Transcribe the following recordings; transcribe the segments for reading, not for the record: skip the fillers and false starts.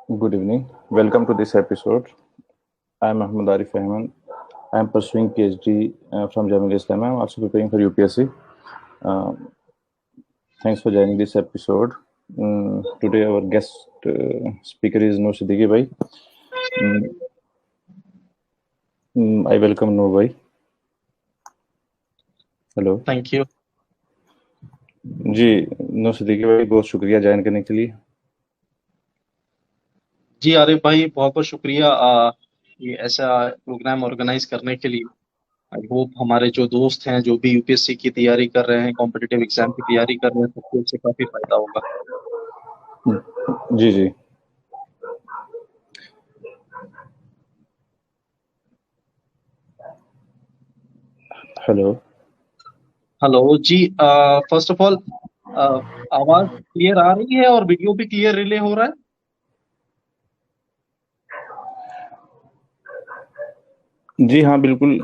Good evening. Welcome to this episode. I am Ahmed Arif Ahmed. I am pursuing PhD from Jamia Islam. I am also preparing for UPSC. Thanks for joining this episode. Today our guest speaker is Noor Siddiqui bhai. I welcome Noor bhai. Hello thank you जी नूर सिद्दीकी भाई, बहुत शुक्रिया join करने के लिए। जी आरिफ भाई, बहुत बहुत शुक्रिया ये ऐसा प्रोग्राम ऑर्गेनाइज करने के लिए। आई होप हमारे जो दोस्त हैं, जो भी यूपीएससी की तैयारी कर रहे हैं, कॉम्पिटिटिव एग्जाम की तैयारी कर रहे हैं, सबको इससे काफी फायदा होगा। जी जी हेलो हेलो जी, फर्स्ट ऑफ ऑल आवाज क्लियर आ रही है और वीडियो भी क्लियर रिले हो रहा है? जी हाँ बिल्कुल।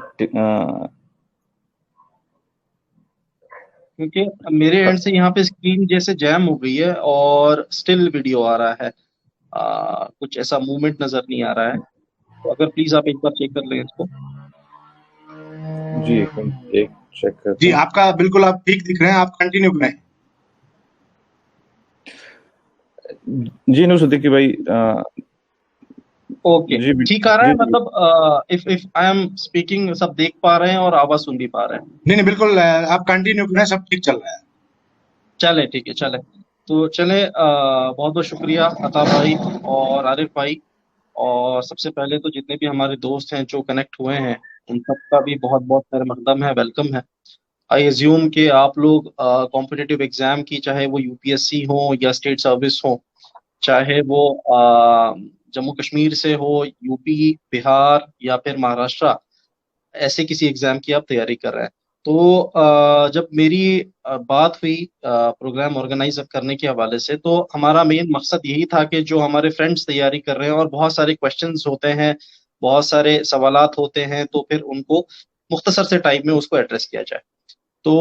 क्योंकि मेरे एंड से यहाँ पे स्क्रीन जैसे जैम हो गई है और स्टिल वीडियो आ रहा है। कुछ ऐसा मूवमेंट नजर नहीं आ रहा है, तो अगर प्लीज आप एक बार चेक कर लें इसको। जी एक चेक करते जी हैं। आपका बिल्कुल आप ठीक दिख रहे हैं, आप कंटिन्यू करें। जी नूर सिद्दीकी भाई, ओके जी ठीक आ रहा है, जी मतलब इफ आई एम स्पीकिंग सब देख पा रहे हैं और आवाज सुन भी पा रहे हैं? नहीं बिल्कुल आप कंटिन्यू करें, सब ठीक चल रहा है। चले ठीक है, चले तो चले। बहुत बहुत शुक्रिया अता भाई और आरिफ भाई, और सबसे पहले तो जितने भी हमारे दोस्त हैं जो कनेक्ट हुए हैं, उन सबका भी बहुत बहुत खैर मकदम है, वेलकम है। आई एज्यूम कि आप लोग कॉम्पिटिटिव एग्जाम की, चाहे वो यूपीएससी हो या स्टेट सर्विस हो, चाहे वो जम्मू कश्मीर से हो, यूपी, बिहार या फिर महाराष्ट्र, ऐसे किसी एग्जाम की आप तैयारी कर रहे हैं, तो जब मेरी बात हुई प्रोग्राम ऑर्गेनाइज करने के हवाले से, तो हमारा मेन मकसद यही था कि जो हमारे फ्रेंड्स तैयारी कर रहे हैं और बहुत सारे क्वेश्चंस होते हैं, बहुत सारे सवालात होते हैं, तो फिर उनको मुख्तसर से टाइम में उसको एड्रेस किया जाए। तो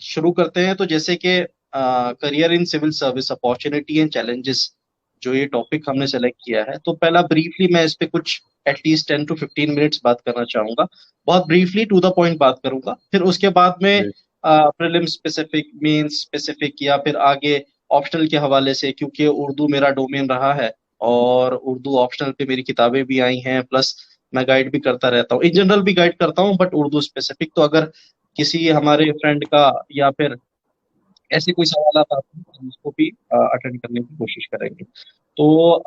शुरू करते हैं। तो जैसे कि career in civil service, opportunity and challenges, जो ये टॉपिक हमने सेलेक्ट किया है, तो पहला ब्रीफली मैं इस पे कुछ एटलीस्ट 10 to 15 मिनट्स बात करना चाहूंगा। बहुत ब्रीफली टू द पॉइंट बात करूंगा, फिर उसके बाद में प्रीलिम स्पेसिफिक, मेन स्पेसिफिक, या फिर आगे ऑप्शनल के हवाले से, क्योंकि उर्दू मेरा डोमेन रहा है और उर्दू ऑप्शनल पे मेरी किताबें भी आई हैं, प्लस मैं गाइड भी करता रहता हूँ, इन जनरल भी गाइड करता हूँ, बट उर्दू स्पेसिफिक। तो अगर किसी हमारे फ्रेंड का या फिर ऐसे कोई सवाल आते हैं तो हम उसको भी अटेंड करने की कोशिश करेंगे। तो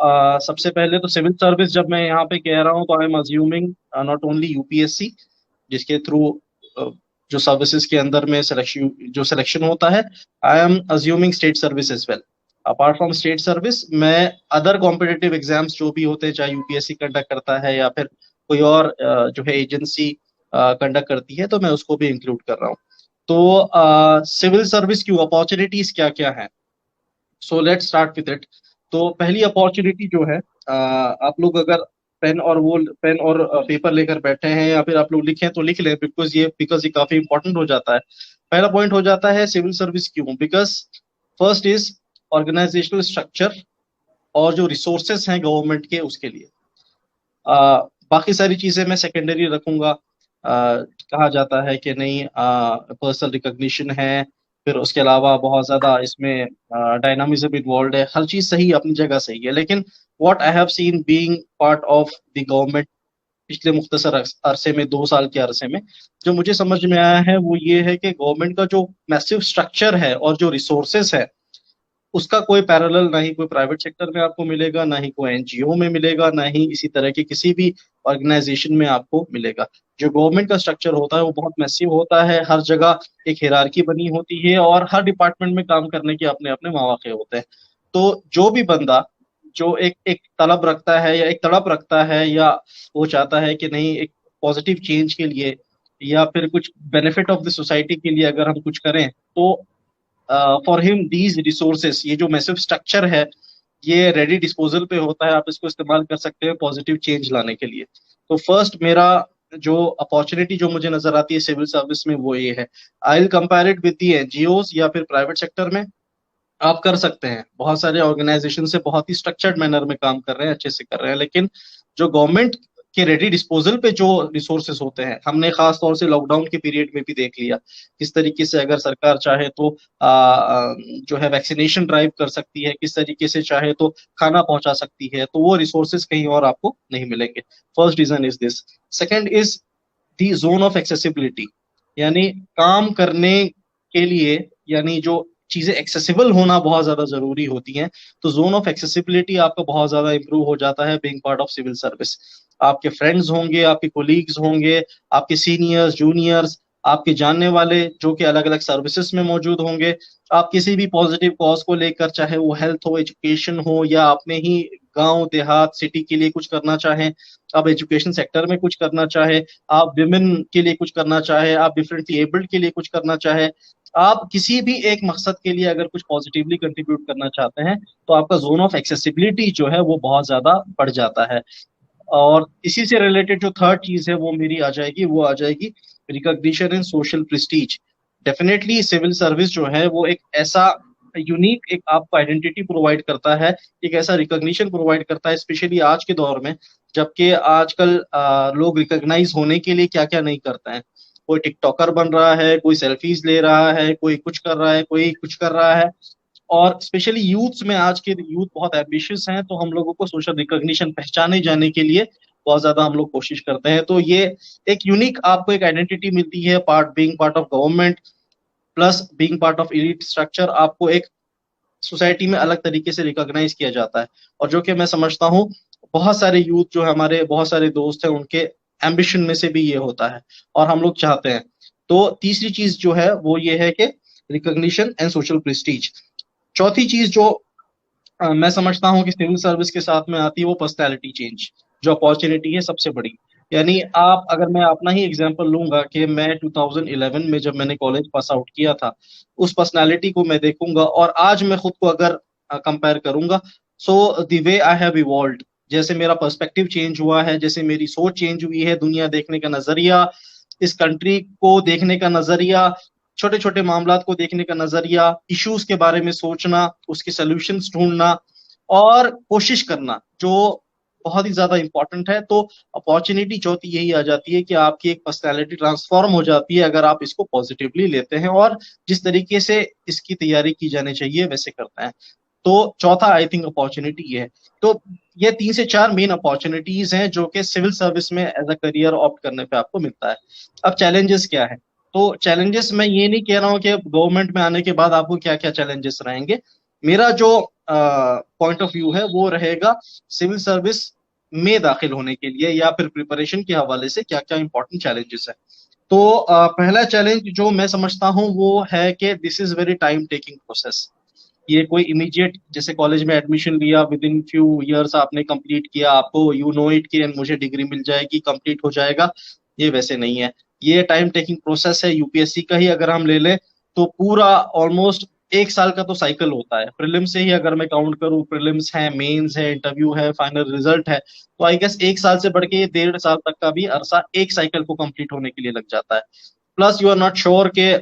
सबसे पहले तो सिविल सर्विस जब मैं यहाँ पे कह रहा हूँ, तो I am assuming not only UPSC, जिसके थ्रू जो सर्विसेज के अंदर में सिलेक्शन होता है, I am assuming state service as well. Apart from state service, मैं अदर कॉम्पिटिटिव एग्जाम्स जो भी होते हैं, चाहे यूपीएससी कंडक्ट करता है या फिर कोई और जो है एजेंसी कंडक्ट करती है, तो मैं उसको भी इंक्लूड कर रहा हूँ। तो सिविल सर्विस की अपॉर्चुनिटीज क्या क्या है, so let's start with it. तो पहली अपॉर्चुनिटी जो है, आप लोग अगर पेन और पेपर लेकर बैठे हैं, या फिर आप लोग लिखें तो लिख लें, बिकॉज ये काफी इंपॉर्टेंट हो जाता है। पहला पॉइंट हो जाता है सिविल सर्विस क्यों, because first is organisational structure और जो रिसोर्सेस हैं गवर्नमेंट के, उसके लिए। बाकी सारी चीजें मैं सेकेंडरी रखूंगा। कहा जाता है कि नहीं, पर्सनल रिकॉग्निशन है, फिर उसके अलावा बहुत ज्यादा इसमें डायनामिज्म इन्वॉल्व है, हर चीज सही अपनी जगह सही है। लेकिन what I have seen being part of the government पिछले मुख्तसर अरसे में, 2 साल के अरसे में, जो मुझे समझ में आया है वो ये है कि गवर्नमेंट का जो मैसिव स्ट्रक्चर है और जो रिसोर्सेस है, उसका कोई पैरेलल ना ही कोई प्राइवेट सेक्टर में आपको मिलेगा, ना ही कोई एनजीओ में मिलेगा, ना ही इसी तरह के किसी भी ऑर्गेनाइजेशन में आपको मिलेगा। जो गवर्नमेंट का स्ट्रक्चर होता है वो बहुत मैसिव होता है, हर जगह एक हिरार्की बनी होती है और हर डिपार्टमेंट में काम करने के अपने अपने मौके होते हैं। तो जो भी बंदा जो एक एक तलब रखता है या एक तड़प रखता है, या वो चाहता है कि नहीं, एक पॉजिटिव चेंज के लिए या फिर कुछ बेनिफिट ऑफ द सोसाइटी के लिए अगर हम कुछ करें, तो फॉर हिम दीज रिसोर्सेस, ये जो मैसिव स्ट्रक्चर है ये रेडी डिस्पोजल पे होता है, आप इसको इस्तेमाल कर सकते हैं पॉजिटिव चेंज लाने के लिए। तो फर्स्ट मेरा जो अपॉर्चुनिटी जो मुझे नजर आती है सिविल सर्विस में वो ये है, I will compare it with the NGOs या फिर प्राइवेट सेक्टर में। आप कर सकते हैं, बहुत सारे ऑर्गेनाइजेशन से बहुत ही स्ट्रक्चर्ड मैनर में काम कर रहे हैं, अच्छे से कर रहे हैं, लेकिन जो गवर्नमेंट के रेडी डिस्पोजल पे जो रिसोर्सेस होते हैं, हमने खास तौर से लॉकडाउन के पीरियड में भी देख लिया किस तरीके से अगर सरकार चाहे तो जो है वैक्सीनेशन ड्राइव कर सकती है, किस तरीके से चाहे तो खाना पहुंचा सकती है, तो वो रिसोर्सेस कहीं और आपको नहीं मिलेंगे। First reason is this. Second is the zone of accessibility, यानी काम करने के लिए, यानी जो चीजें एक्सेसिबल होना बहुत ज्यादा जरूरी होती हैं, तो जोन ऑफ एक्सेसिबिलिटी आपका बहुत ज्यादा इंप्रूव हो जाता है being part of civil service. आपके फ्रेंड्स होंगे, आपके कोलीग्स होंगे, आपके सीनियर्स जूनियर्स, आपके जानने वाले जो कि अलग अलग सर्विसेज में मौजूद होंगे। आप किसी भी पॉजिटिव कॉज को लेकर, चाहे वो हेल्थ हो, एजुकेशन हो, या अपने ही गांव देहात सिटी के लिए कुछ करना चाहें, आप एजुकेशन सेक्टर में कुछ करना चाहे, आप विमेन के लिए कुछ करना चाहे, आप डिफरेंटली एबल्ड के लिए कुछ करना चाहे, आप किसी भी एक मकसद के लिए अगर कुछ पॉजिटिवली कंट्रीब्यूट करना चाहते हैं, तो आपका जोन ऑफ एक्सेसिबिलिटी जो है वो बहुत ज्यादा बढ़ जाता है। और इसी से रिलेटेड जो थर्ड चीज है वो मेरी आ जाएगी, वो आ जाएगी recognition in social prestige. Definitely civil service जो है वो एक ऐसा यूनिक एक आपको आइडेंटिटी प्रोवाइड करता है, एक ऐसा रिकॉग्निशन प्रोवाइड करता है, स्पेशली आज के दौर में, जबकि आजकल लोग रिकॉग्नाइज होने के लिए क्या क्या नहीं करते हैं। कोई टिकटॉकर बन रहा है, कोई सेल्फीज ले रहा है, कोई कुछ कर रहा है, कोई कुछ कर रहा है। और स्पेशली यूथ्स में, आज के यूथ बहुत एम्बिशियस हैं, तो हम लोगों को सोशल रिकॉग्निशन पहचाने जाने के लिए बहुत ज्यादा हम लोग कोशिश करते हैं। तो ये एक यूनिक आपको एक आइडेंटिटी मिलती है, part being part of government plus being part of elite structure, आपको एक सोसाइटी में अलग तरीके से रिकॉग्नाइज किया जाता है। और जो कि मैं समझता हूँ बहुत सारे यूथ जो हमारे बहुत सारे दोस्त हैं उनके एम्बिशन में से भी ये होता है और हम लोग चाहते हैं। तो तीसरी चीज जो है वो ये है कि रिकॉग्निशन एंड सोशल प्रेस्टीज। चौथी चीज जो मैं समझता हूँ कि सिविल सर्विस के साथ में आती है वो पर्सनैलिटी चेंज, जो अपॉर्चुनिटी है सबसे बड़ी। यानी आप, अगर मैं अपना ही एग्जांपल लूंगा कि मैं 2011 में जब मैंने कॉलेज पास आउट किया था, उस पर्सनालिटी को मैं देखूंगा और आज मैं खुद को अगर कंपेयर करूंगा, so the way I have evolved, जैसे मेरा पर्सपेक्टिव चेंज हुआ है, जैसे मेरी सोच चेंज हुई है, दुनिया देखने का नजरिया, इस कंट्री को देखने का नजरिया, छोटे छोटे मामलात को देखने का नजरिया, इश्यूज के बारे में सोचना, उसके सोल्यूशंस ढूंढना और कोशिश करना, जो बहुत ही ज्यादा इंपॉर्टेंट है। तो अपॉर्चुनिटी चौथी यही आ जाती है कि आपकी एक पर्सनैलिटी ट्रांसफॉर्म हो जाती है अगर आप इसको पॉजिटिवली लेते हैं और जिस तरीके से इसकी तैयारी की जानी चाहिए वैसे करते हैं। तो चौथा आई थिंक अपॉर्चुनिटी ये है। तो ये 3 से 4 मेन अपॉर्चुनिटीज हैं जो कि सिविल सर्विस में एज अ करियर ऑप्ट करने पे आपको मिलता है। अब चैलेंजेस क्या है? तो चैलेंजेस, मैं ये नहीं कह रहा हूँ कि गवर्नमेंट में आने के बाद आपको क्या क्या चैलेंजेस रहेंगे। मेरा जो पॉइंट ऑफ व्यू है वो रहेगा सिविल सर्विस में दाखिल होने के लिए या फिर प्रिपरेशन के हवाले से क्या क्या इंपॉर्टेंट चैलेंजेस है। तो पहला चैलेंज जो मैं समझता हूँ वो है कि this is very time taking process. ये कोई इमीडिएट, जैसे कॉलेज में एडमिशन लिया, विद इन फ्यू इयर्स आपने कंप्लीट किया, आपको यू नो इट कि मुझे डिग्री मिल जाएगी, कंप्लीट हो जाएगा, ये वैसे नहीं है। ये टाइम टेकिंग प्रोसेस है। यूपीएससी का ही अगर हम ले लें तो पूरा ऑलमोस्ट 1 साल का तो साइकिल होता है। प्रीलिम से ही अगर मैं काउंट करूं, प्रीलिम्स है, मेंस है, इंटरव्यू है, फाइनल रिजल्ट है, तो आई गेस 1 साल से बढ़ के 1.5 साल तक का भी अरसा एक साइकिल को कंप्लीट होने के लिए लग जाता है। Plus you are not sure के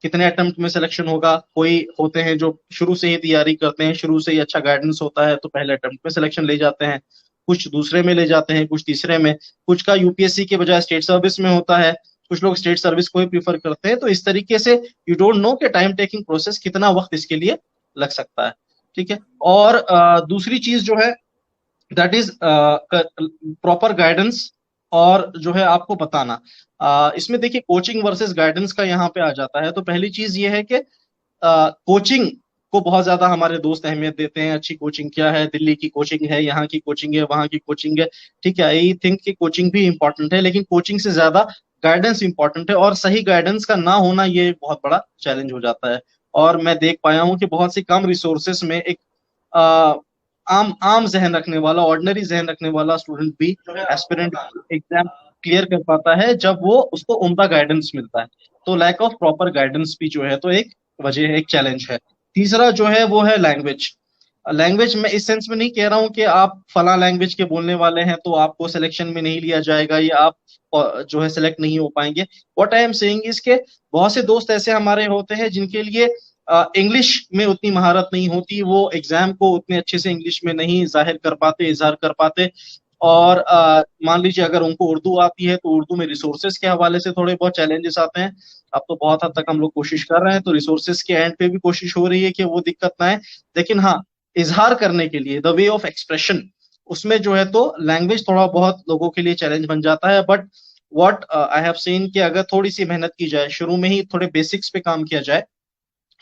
कितने अटेम्प्ट में सिलेक्शन होगा। कोई होते हैं जो शुरू से ही तैयारी करते हैं, शुरू से ही अच्छा गाइडेंस होता है तो पहले अटेम्प्ट में सिलेक्शन ले जाते हैं, कुछ दूसरे में ले जाते हैं, कुछ तीसरे में, कुछ का यूपीएससी के बजाय स्टेट सर्विस में होता है, कुछ लोग स्टेट सर्विस को ही प्रीफर करते हैं। तो इस तरीके से यू डोंट नो कि टाइम टेकिंग प्रोसेस कितना वक्त इसके लिए लग सकता है। ठीक है। और दूसरी चीज जो है दैट इज प्रॉपर गाइडेंस और जो है आपको बताना। इसमें देखिए कोचिंग वर्सेस गाइडेंस का यहाँ पे आ जाता है। तो पहली चीज ये है कि कोचिंग को बहुत ज्यादा हमारे दोस्त अहमियत देते हैं। अच्छी कोचिंग क्या है, दिल्ली की कोचिंग है, यहाँ की कोचिंग है, वहाँ की कोचिंग है। ठीक है, आई थिंक कि कोचिंग भी इंपॉर्टेंट है, लेकिन कोचिंग से ज्यादा गाइडेंस इंपॉर्टेंट है और सही गाइडेंस का ना होना ये एक बहुत बड़ा चैलेंज हो जाता है। और मैं देख पाया हूँ कि बहुत सी कम रिसोर्सेस में एक आम आम जहन रखने वाला, ऑर्डिनरी जहन रखने वाला स्टूडेंट भी एस्पिरेंट एग्जाम क्लियर कर पाता है जब वो उसको उम्दा गाइडेंस मिलता है। तो लैक ऑफ प्रॉपर गाइडेंस भी जो है तो एक वजह है, एक चैलेंज है। तीसरा जो है वो है लैंग्वेज। लैंग्वेज मैं इस सेंस में नहीं कह रहा हूँ कि आप फला लैंग्वेज के बोलने वाले हैं तो आपको सिलेक्शन में नहीं लिया जाएगा या आप जो है सिलेक्ट नहीं हो पाएंगे। What I am saying is के बहुत से दोस्त ऐसे हमारे होते हैं जिनके लिए इंग्लिश में उतनी महारत नहीं होती, वो एग्जाम को उतने अच्छे से इंग्लिश में नहीं जाहिर कर पाते, इजहार कर पाते। और मान लीजिए अगर उनको उर्दू आती है तो उर्दू में रिसोर्सेज के हवाले से थोड़े बहुत चैलेंजेस आते हैं। अब तो बहुत हद तक हम लोग कोशिश कर रहे हैं, तो रिसोर्सेज के एंड पे भी कोशिश हो रही है कि वो दिक्कत ना आए। लेकिन हाँ, इजहार करने के लिए द वे ऑफ एक्सप्रेशन, उसमें जो है तो लैंग्वेज थोड़ा बहुत लोगों के लिए चैलेंज बन जाता है। But what I have seen कि अगर थोड़ी सी मेहनत की जाए, शुरू में ही थोड़े बेसिक्स पे काम किया जाए,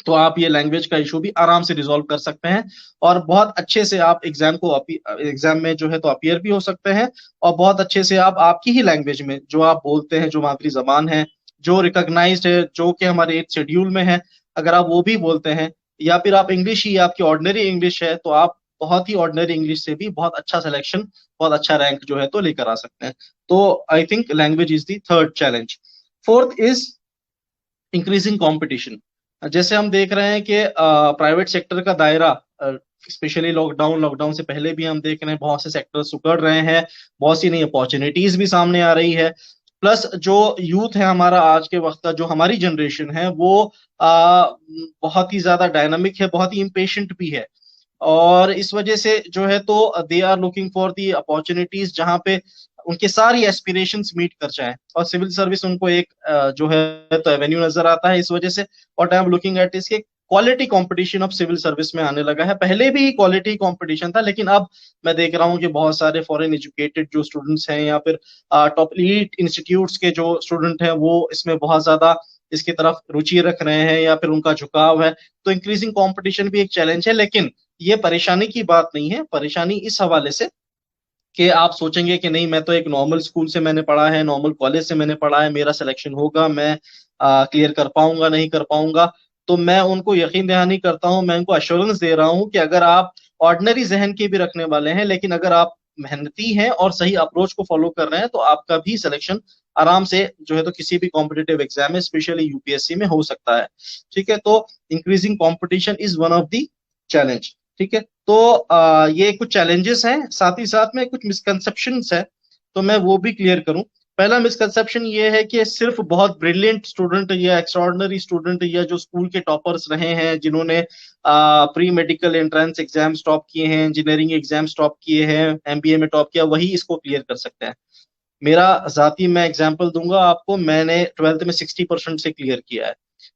तो आप ये लैंग्वेज का इशू भी आराम से रिजॉल्व कर सकते हैं और बहुत अच्छे से आप एग्जाम में जो है तो अपीयर भी हो सकते हैं। और बहुत अच्छे से आप आपकी ही लैंग्वेज में जो आप बोलते हैं, जो मादरी जबान है, जो रिकॉग्नाइज्ड है, जो कि हमारे एक शेड्यूल में है, अगर आप वो भी बोलते हैं या फिर आप इंग्लिश ही आपकी ऑर्डिनरी इंग्लिश है, तो आप बहुत ही ऑर्डिनरी इंग्लिश से भी बहुत अच्छा सिलेक्शन, बहुत अच्छा रैंक जो है तो लेकर आ सकते हैं। तो I think language is the third challenge. Fourth is increasing competition. जैसे हम देख रहे हैं कि प्राइवेट सेक्टर का दायरा, स्पेशली लॉकडाउन से पहले भी हम देख रहे हैं बहुत से सेक्टर्स उकड़ रहे हैं, बहुत सी नई अपॉर्चुनिटीज भी सामने आ रही है। प्लस जो यूथ है हमारा आज के वक्त का, जो हमारी जनरेशन है, वो बहुत ही ज्यादा डायनामिक है, बहुत ही इम्पेशेंट भी है। और इस वजह से जो है तो they are looking for the opportunities जहां पे उनके सारी एस्पिरेशंस मीट कर जाए, और सिविल सर्विस उनको एक जो है तो एवेन्यू नजर आता है। इस वजह से what I am looking at इसके क्वालिटी कंपटीशन अब सिविल सर्विस में आने लगा है। पहले भी क्वालिटी कंपटीशन था, लेकिन अब मैं देख रहा हूँ कि बहुत सारे फॉरेन एजुकेटेड जो स्टूडेंट्स हैं या फिर टॉप एलीट इंस्टीट्यूट्स के जो स्टूडेंट हैं, वो इसमें बहुत ज्यादा इसकी तरफ रुचि रख रहे हैं या फिर उनका झुकाव है। तो इंक्रीजिंग कंपटीशन भी एक चैलेंज है, लेकिन ये परेशानी की बात नहीं है। परेशानी इस हवाले से कि आप सोचेंगे कि नहीं, मैं तो एक नॉर्मल स्कूल से मैंने पढ़ा है, नॉर्मल कॉलेज से मैंने पढ़ा है, मेरा सिलेक्शन होगा, मैं क्लियर कर पाऊंगा नहीं कर पाऊंगा। तो मैं उनको यकीन दहानी करता हूं, मैं उनको अश्योरेंस दे रहा हूं कि अगर आप ऑर्डिनरी जहन के भी रखने वाले हैं, लेकिन अगर आप मेहनती हैं और सही अप्रोच को फॉलो कर रहे हैं, तो आपका भी सिलेक्शन आराम से जो है तो किसी भी कॉम्पिटेटिव एग्जाम में, स्पेशली यूपीएससी में, हो सकता है। ठीक है, तो increasing competition is one of the challenge. ठीक है, तो ये कुछ चैलेंजेस हैं, साथ ही साथ में कुछ मिसकंसेप्शंस है, तो मैं वो भी क्लियर करूं। पहला मिसकंसेप्शन ये है कि सिर्फ बहुत ब्रिलियंट स्टूडेंट या एक्स्ट्राऑर्डिनरी स्टूडेंट या जो स्कूल के टॉपर्स रहे हैं, जिन्होंने pre medical entrance exams top किए हैं, इंजीनियरिंग एग्जाम्स टॉप किए हैं, एमबीए में टॉप किया, वही इसको क्लियर कर सकते हैं। मेरा जाती मैं एग्जाम्पल दूंगा आपको, मैंने 12th में 60% से क्लियर किया है।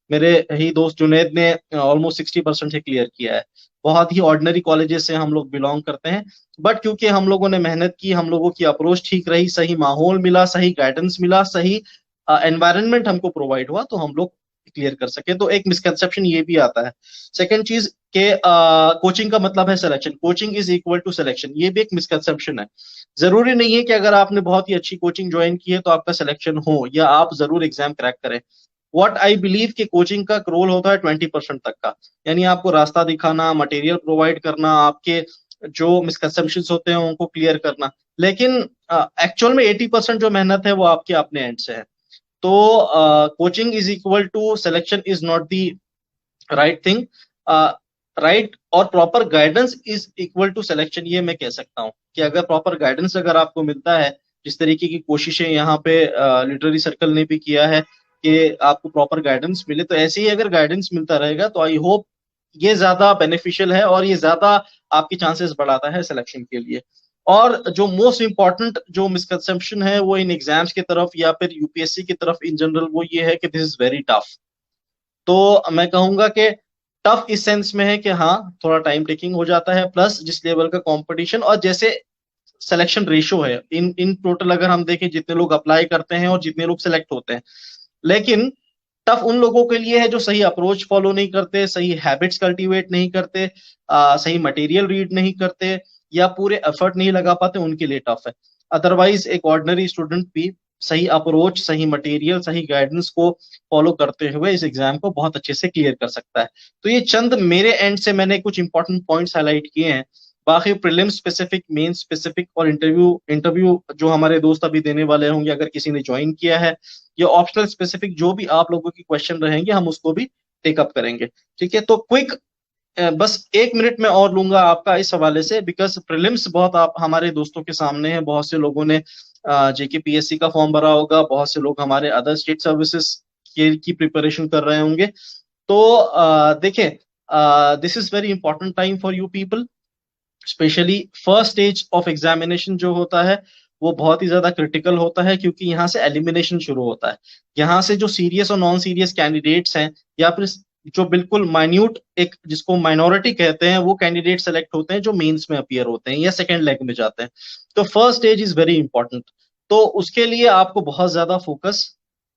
मेरे ही दोस्त जुनेद ने ऑलमोस्ट 60% से क्लियर किया है। बहुत ही ऑर्डिनरी कॉलेजेस से हम लोग बिलोंग करते हैं, बट क्योंकि हम लोगों ने मेहनत की, हम लोगों की अप्रोच ठीक रही, सही माहौल मिला, सही गाइडेंस मिला, सही एनवायरनमेंट हमको प्रोवाइड हुआ, तो हम लोग क्लियर कर सके। तो एक मिसकंसेप्शन ये भी आता है। सेकेंड चीज के कोचिंग का मतलब है selection, coaching is equal to selection, ये भी एक मिसकंसेप्शन है। जरूरी नहीं है कि अगर आपने बहुत ही अच्छी कोचिंग ज्वाइन की है तो आपका सिलेक्शन हो या आप जरूर एग्जाम क्रैक करें। व्हाट आई बिलीव कि कोचिंग का रोल होता है 20% तक का, यानी आपको रास्ता दिखाना, मटेरियल प्रोवाइड करना, आपके जो मिसकंसेप्शंस होते हैं उनको क्लियर करना। लेकिन एक्चुअल में 80% जो मेहनत है वो आपके अपने एंड से है। तो coaching is equal to selection is not the right thing. Right और proper guidance is equal to selection, ये मैं कह सकता हूँ कि अगर प्रॉपर गाइडेंस अगर आपको मिलता है, जिस तरीके की कोशिशें यहाँ पे लिटरेरी सर्कल ने भी किया है कि आपको प्रॉपर गाइडेंस मिले, तो ऐसे ही अगर गाइडेंस मिलता रहेगा तो आई होप ये ज्यादा बेनिफिशियल है और ये ज्यादा आपके चांसेस बढ़ाता है सिलेक्शन के लिए। और जो मोस्ट इंपॉर्टेंट जो मिसकंसेप्शन है वो इन एग्जाम्स की तरफ या फिर यूपीएससी की तरफ इन जनरल, वो ये है कि दिस इज वेरी टफ। तो मैं कहूंगा कि टफ इस सेंस में है कि हाँ, थोड़ा टाइम टेकिंग हो जाता है, प्लस जिस लेवल का कंपटीशन और जैसे सिलेक्शन रेशो है, इन इन टोटल अगर हम देखें जितने लोग अप्लाई करते हैं और जितने लोग सिलेक्ट होते हैं, लेकिन टफ उन लोगों के लिए है जो सही अप्रोच फॉलो नहीं करते, सही हैबिट्स कल्टीवेट नहीं करते, सही मटेरियल रीड नहीं करते या पूरे एफर्ट नहीं लगा पाते, उनके लिए टफ है। अदरवाइज एक ऑर्डिनरी स्टूडेंट भी सही अप्रोच, सही मटेरियल, सही गाइडेंस को फॉलो करते हुए इस एग्जाम को बहुत अच्छे से क्लियर कर सकता है। तो ये चंद मेरे एंड से मैंने कुछ इंपॉर्टेंट पॉइंट्स हाईलाइट किए हैं। बाकी प्रीलिम स्पेसिफिक, मेन स्पेसिफिक और इंटरव्यू इंटरव्यू जो हमारे दोस्त अभी देने वाले होंगे, अगर किसी ने ज्वाइन किया है, या ऑप्शनल स्पेसिफिक जो भी आप लोगों की क्वेश्चन रहेंगे, हम उसको भी टेकअप करेंगे। ठीक है, तो क्विक बस 1 मिनट में और लूंगा आपका इस हवाले से, बिकॉज प्रीलिम्स बहुत आप हमारे दोस्तों के सामने है। बहुत से लोगों ने जेकेपीएससी का फॉर्म भरा होगा, बहुत से लोग हमारे अदर स्टेट सर्विसेज की प्रिपरेशन कर रहे होंगे। तो देखें, this is very important time for you people, specially first stage of examination जो होता है वो बहुत ही ज्यादा क्रिटिकल होता है, क्योंकि यहाँ से एलिमिनेशन शुरू होता है। यहाँ से जो सीरियस और नॉन सीरियस कैंडिडेट्स हैं, या फिर जो बिल्कुल माइन्यूट, एक जिसको माइनॉरिटी कहते हैं, वो कैंडिडेट सेलेक्ट होते हैं जो मेंस में अपीयर होते हैं या सेकेंड लेग में जाते हैं। तो first stage is very important. तो उसके लिए आपको बहुत ज्यादा फोकस,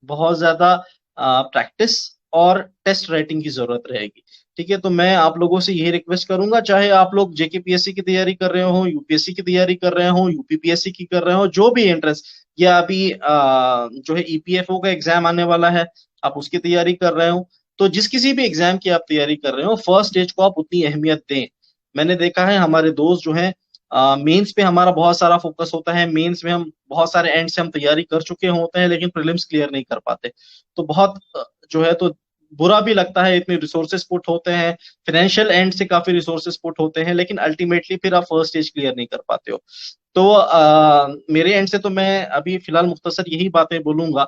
बहुत ज्यादा प्रैक्टिस और टेस्ट राइटिंग की जरूरत रहेगी। ठीक है, तो मैं आप लोगों से यही रिक्वेस्ट करूंगा, चाहे आप लोग जेकेपीएससी की तैयारी कर रहे हो, यूपीएससी की तैयारी कर रहे हो, यूपीपीएससी की कर रहे हो, जो भी एंट्रेंस, या अभी जो है ईपीएफओ का एग्जाम आने वाला है, आप उसकी तैयारी कर रहे हो, तो जिस किसी भी एग्जाम की आप तैयारी कर रहे हो, फर्स्ट स्टेज को आप उतनी अहमियत दें। मैंने देखा है हमारे दोस्त जो हैं, मेंस पे हमारा बहुत सारा फोकस होता है, मेंस में हम बहुत सारे एंड से हम तैयारी कर चुके होते हैं, लेकिन प्रीलिम्स क्लियर नहीं कर पाते। तो बहुत जो है तो बुरा भी लगता है, इतने रिसोर्सेस पुट होते हैं, फाइनेंशियल एंड से काफी रिसोर्सेस पुट होते हैं, लेकिन अल्टीमेटली फिर आप फर्स्ट स्टेज क्लियर नहीं कर पाते हो। तो मेरे एंड से तो मैं अभी फिलहाल मुख्तसर यही बातें बोलूंगा,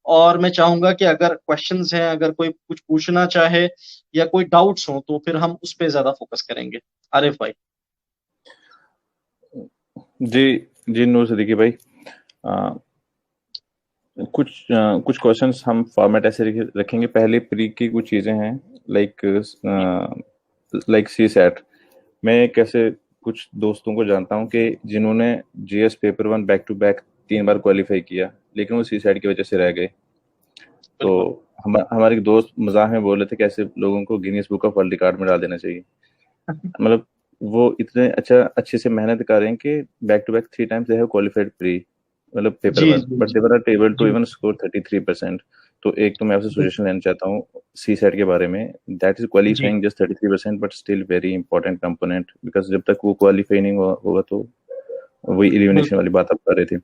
और मैं चाहूंगा कि अगर क्वेश्चंस हैं, अगर कोई कुछ पूछना चाहे या कोई डाउट्स हो, तो फिर हम उस पर ज्यादा फोकस करेंगे। आरिफ भाई। जी जी, नूर सिद्दीकी भाई, कुछ क्वेश्चंस हम फॉर्मेट ऐसे रखेंगे। पहले प्री की कुछ चीज़ें हैं, लाइक सी सेट। मैं कैसे कुछ दोस्तों को जानता हूं कि जिन्होंने GS paper 1 back to back 3 बार क्वालिफाई किया, लेकिन वो सी सेट की वजह से रह गए। तो हमारे एक दोस्त मजाक में बोल रहे थे कैसे लोगों को Guinness book of world record में डाल देना चाहिए। मतलब वो इतने अच्छे से मेहनत कर रहे हैं कि back to back 3 times they have qualified pre, मतलब पेपर जी 1, जी but they were not able to जी इवन स्कोर 33%। तो एक तो मैं आपसे सजेशन लेना चाहता हूँ सी सेट के बारे में। That is the qualifying just 33%, but still very important component, because जब तक वो क्वालिफाई नहीं होगा तो वही एलिमिनेशन बिल्कुल वाली बात आप कर रहे थे।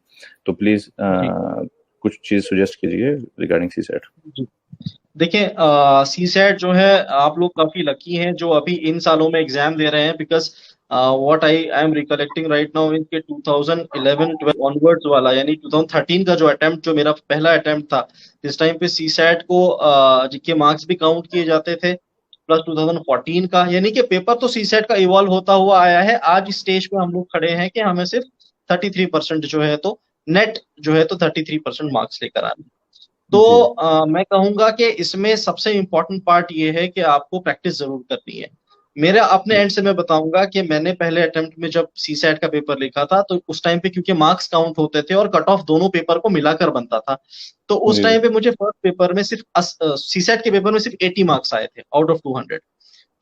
तो प्लीज जी कुछ चीज सजेस्ट कीजिए रिगार्डिंग सी सेट। जी। देखिए, सी सेट जो है, आप लोग काफी लकी हैं जो अभी इन सालों में एग्जाम दे रहे हैं, because what I am recollecting right now is के 2011-12 ऑनवर्ड्स वाला, यानी 2013 का जो अटेम्प्ट, जो मेरा पहला अटेम्प्ट था, इस टाइम पे सी सेट को के मार्क्स भी काउंट किए जाते थे, प्लस 2014 का, यानी कि पेपर तो सी सेट का इवॉल्व होता हुआ आया है। आज इस स्टेज पे हम लोग खड़े हैं कि हमें सिर्फ 33% जो है तो नेट जो है तो 33% मार्क्स लेकर आने। तो जी मैं कहूंगा कि इसमें सबसे इंपॉर्टेंट पार्ट ये है कि आपको प्रैक्टिस जरूर करनी है। मेरे अपने एंड से मैं बताऊंगा कि मैंने पहले अटेम्प्ट में जब सी सेट का पेपर लिखा था, तो उस टाइम पे क्योंकि मार्क्स काउंट होते थे और कट ऑफ दोनों पेपर को मिलाकर बनता था, तो उस जी टाइम पे मुझे फर्स्ट पेपर में सिर्फ सी सेट के पेपर में सिर्फ 80 मार्क्स आए थे आउट ऑफ 200।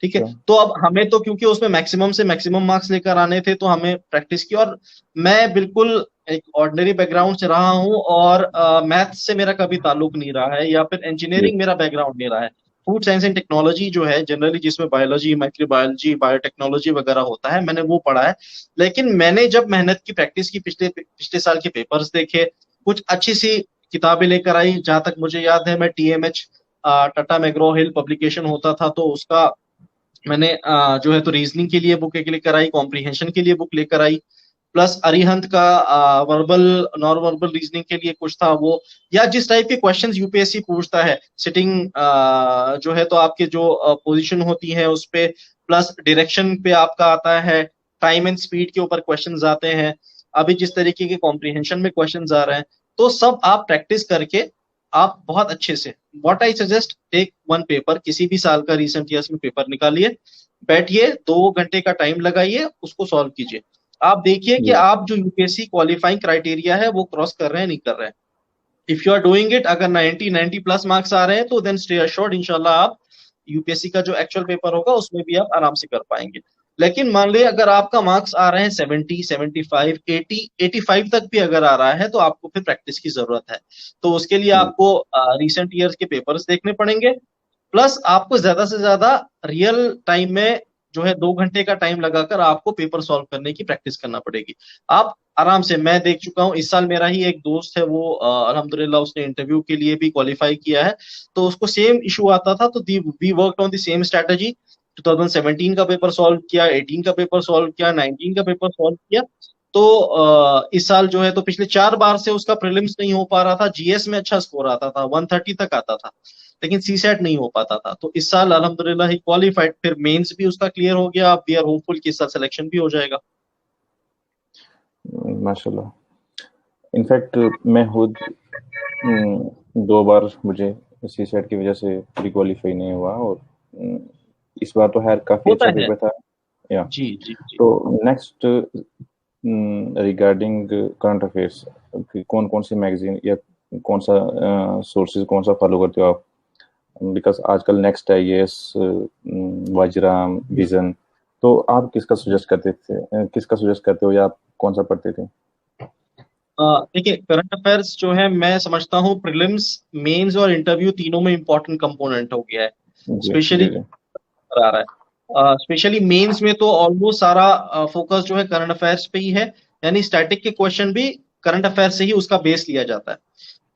ठीक है, अच्छा तो अब हमें तो क्योंकि उसमें मैक्सिमम से मैक्सिमम मार्क्स लेकर आने थे, तो हमें प्रैक्टिस की। और मैं बिल्कुल एक ऑर्डिनरी बैकग्राउंड से रहा हूँ, और मैथ्स से मेरा कभी ताल्लुक नहीं रहा है, या फिर जी इंजीनियरिंग मेरा बैकग्राउंड नहीं रहा है। फूड साइंस एंड टेक्नोलॉजी जो है जनरली, जिसमें बायोलॉजी, माइक्रोबायोलॉजी, बायोटेक्नोलॉजी वगैरह होता है, मैंने वो पढ़ा है। लेकिन मैंने जब मेहनत की, प्रैक्टिस की, पिछले पिछले साल के पेपर्स देखे, कुछ अच्छी सी किताबें लेकर आई। जहां तक मुझे याद है, मैं टीएमएच, टाटा मैग्रो हिल पब्लिकेशन होता था, तो उसका मैंने जो है तो रीजनिंग के लिए बुक एक लेकर आई, कॉम्प्रिहेंशन के लिए बुक लेकर आई, प्लस अरिहंत का वर्बल नॉन वर्बल रीजनिंग के लिए कुछ था वो, या जिस टाइप के क्वेश्चंस यूपीएससी पूछता है, सिटिंग जो है तो आपके जो पोजीशन होती है उस पे, प्लस डायरेक्शन पे आपका आता है, टाइम एंड स्पीड के ऊपर क्वेश्चंस आते हैं, अभी जिस तरीके के कॉम्प्रिहेंशन में क्वेश्चंस आ रहे हैं, तो सब आप प्रैक्टिस करके आप बहुत अच्छे से, what I suggest, take one paper, किसी भी साल का रिसेंट ईयर्स में पेपर निकालिए, बैठिए 2 घंटे का टाइम लगाइए, उसको सॉल्व कीजिए। आप देखिए कि जी आप जो यूपीएससी क्वालिफाइंग क्राइटेरिया है वो क्रॉस कर रहे हैं नहीं कर रहे हैं। If you are doing it, अगर 90 प्लस मार्क्स आ रहे हैं, तो देन स्टे अश्योर्ड, इंशाल्लाह आप यूपीएससी का जो एक्चुअल पेपर होगा उसमें भी आप आराम से कर पाएंगे। लेकिन मान लीजिए अगर आपका मार्क्स आ रहे हैं 70, 75, 80, 85 तक भी अगर आ रहा है, तो आपको फिर प्रैक्टिस की जरूरत है। तो उसके लिए जी आपको रिसेंट ईयर्स के पेपर्स देखने पड़ेंगे, प्लस आपको ज्यादा से ज्यादा रियल टाइम में जो है 2 घंटे का टाइम लगाकर आपको पेपर सॉल्व करने की प्रैक्टिस करना पड़ेगी। आप आराम से मैं देख चुका हूँ। इस साल मेरा ही एक दोस्त है, वो अल्हम्दुलिल्लाह उसने इंटरव्यू के लिए भी क्वालिफाई किया है, तो उसको सेम इशू आता था, तो we worked on the same strategy. 2017 का पेपर सॉल्व किया, 18 का पेपर सॉल्व किया, 19 का पेपर सॉल्व किया। तो इस साल जो है, तो पिछले 4 बार से उसका प्रीलिम्स नहीं हो पा रहा था। जीएस में अच्छा स्कोर आता था, 130 तक आता था, लेकिन सी सेट नहीं हो पाता था। तो इस साल अल्हम्दुलिल्लाह ही क्वालिफाइड, फिर मेंस भी उसका क्लियर हो गया। वी आर होपफुल कि इस साल सिलेक्शन भी हो जाएगा। माशाल्लाह। इनफैक्ट मैं खुद 2 बार मुझे सी सेट की वजह से प्री क्वालिफाई नहीं हुआ, और इस बार तो खैर काफ़ी होता अच्छा है। पेपर था। या जी जी जी। तो नेक्स्ट रिगार्डिंग करंट अफेयर्स, कौन कौन सी मैगजीन या कौन सा सोर्सेज कौन सा फॉलो करते हो आप? बिकॉज आजकल नेक्स्ट है ये वाजराम विजन, तो आप किसका सजेस्ट करते थे, किसका सजेस्ट करते हो, या आप कौन सा पढ़ते थे? देखिए, करंट अफेयर्स जो है, मैं समझता हूँ प्रीलिम्स, मेंस और इंटरव्यू तीनों में इंपॉर्टेंट कंपोनेंट हो गया है। जी स्पेशली जी जी आ रहा है, स्पेशली मेंस में तो ऑलमोस्ट सारा फोकस जो है करंट अफेयर्स पे ही है। यानी स्टैटिक के क्वेश्चन भी करंट अफेयर्स से ही उसका बेस लिया जाता है।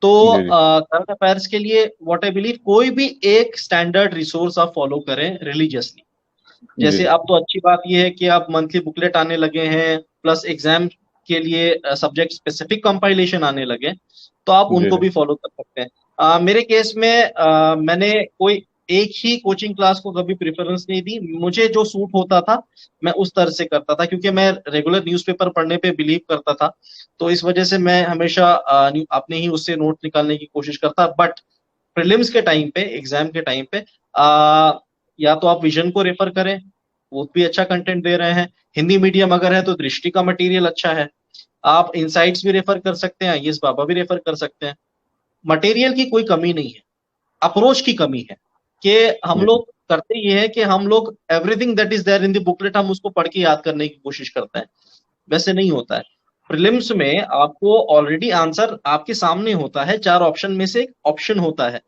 तो जी जी करंट अफेयर्स के लिए व्हाट आई बिलीव, कोई भी एक स्टैंडर्ड रिसोर्स आप फॉलो करें रिलीजियसली। जी जैसे जी अब तो अच्छी बात यह है कि अब मंथली बुकलेट आने लगे हैं, प्लस एग्जाम के लिए सब्जेक्ट स्पेसिफिक कंपाइलेशन आने लगे, तो आप जी उनको जी भी फॉलो कर सकते हैं। मेरे केस में मैंने कोई एक ही कोचिंग क्लास को कभी प्रेफरेंस नहीं दी। मुझे जो सूट होता था मैं उस तरह से करता था, क्योंकि मैं रेगुलर न्यूज़पेपर पढ़ने पे बिलीव करता था। तो इस वजह से मैं हमेशा अपने ही उससे नोट निकालने की कोशिश करता। बट प्रीलिम्स के टाइम पे, एग्जाम के टाइम पे, या तो आप विजन को रेफर करें, वो भी अच्छा कंटेंट दे रहे हैं। हिंदी मीडियम अगर है तो दृष्टि का मटेरियल अच्छा है। आप इनसाइट्स भी रेफर कर सकते हैं, आईएएस बाबा भी रेफर कर सकते हैं। मटेरियल की कोई कमी नहीं है, अप्रोच की कमी है कि हम जी लोग करते ये है कि हम लोग everything that is there in the booklet हम उसको पढ़ के याद करने की कोशिश करते हैं। वैसे नहीं होता है। प्रीलिम्स में आपको ऑलरेडी आंसर आपके सामने होता है, 4 ऑप्शन में से एक ऑप्शन होता है,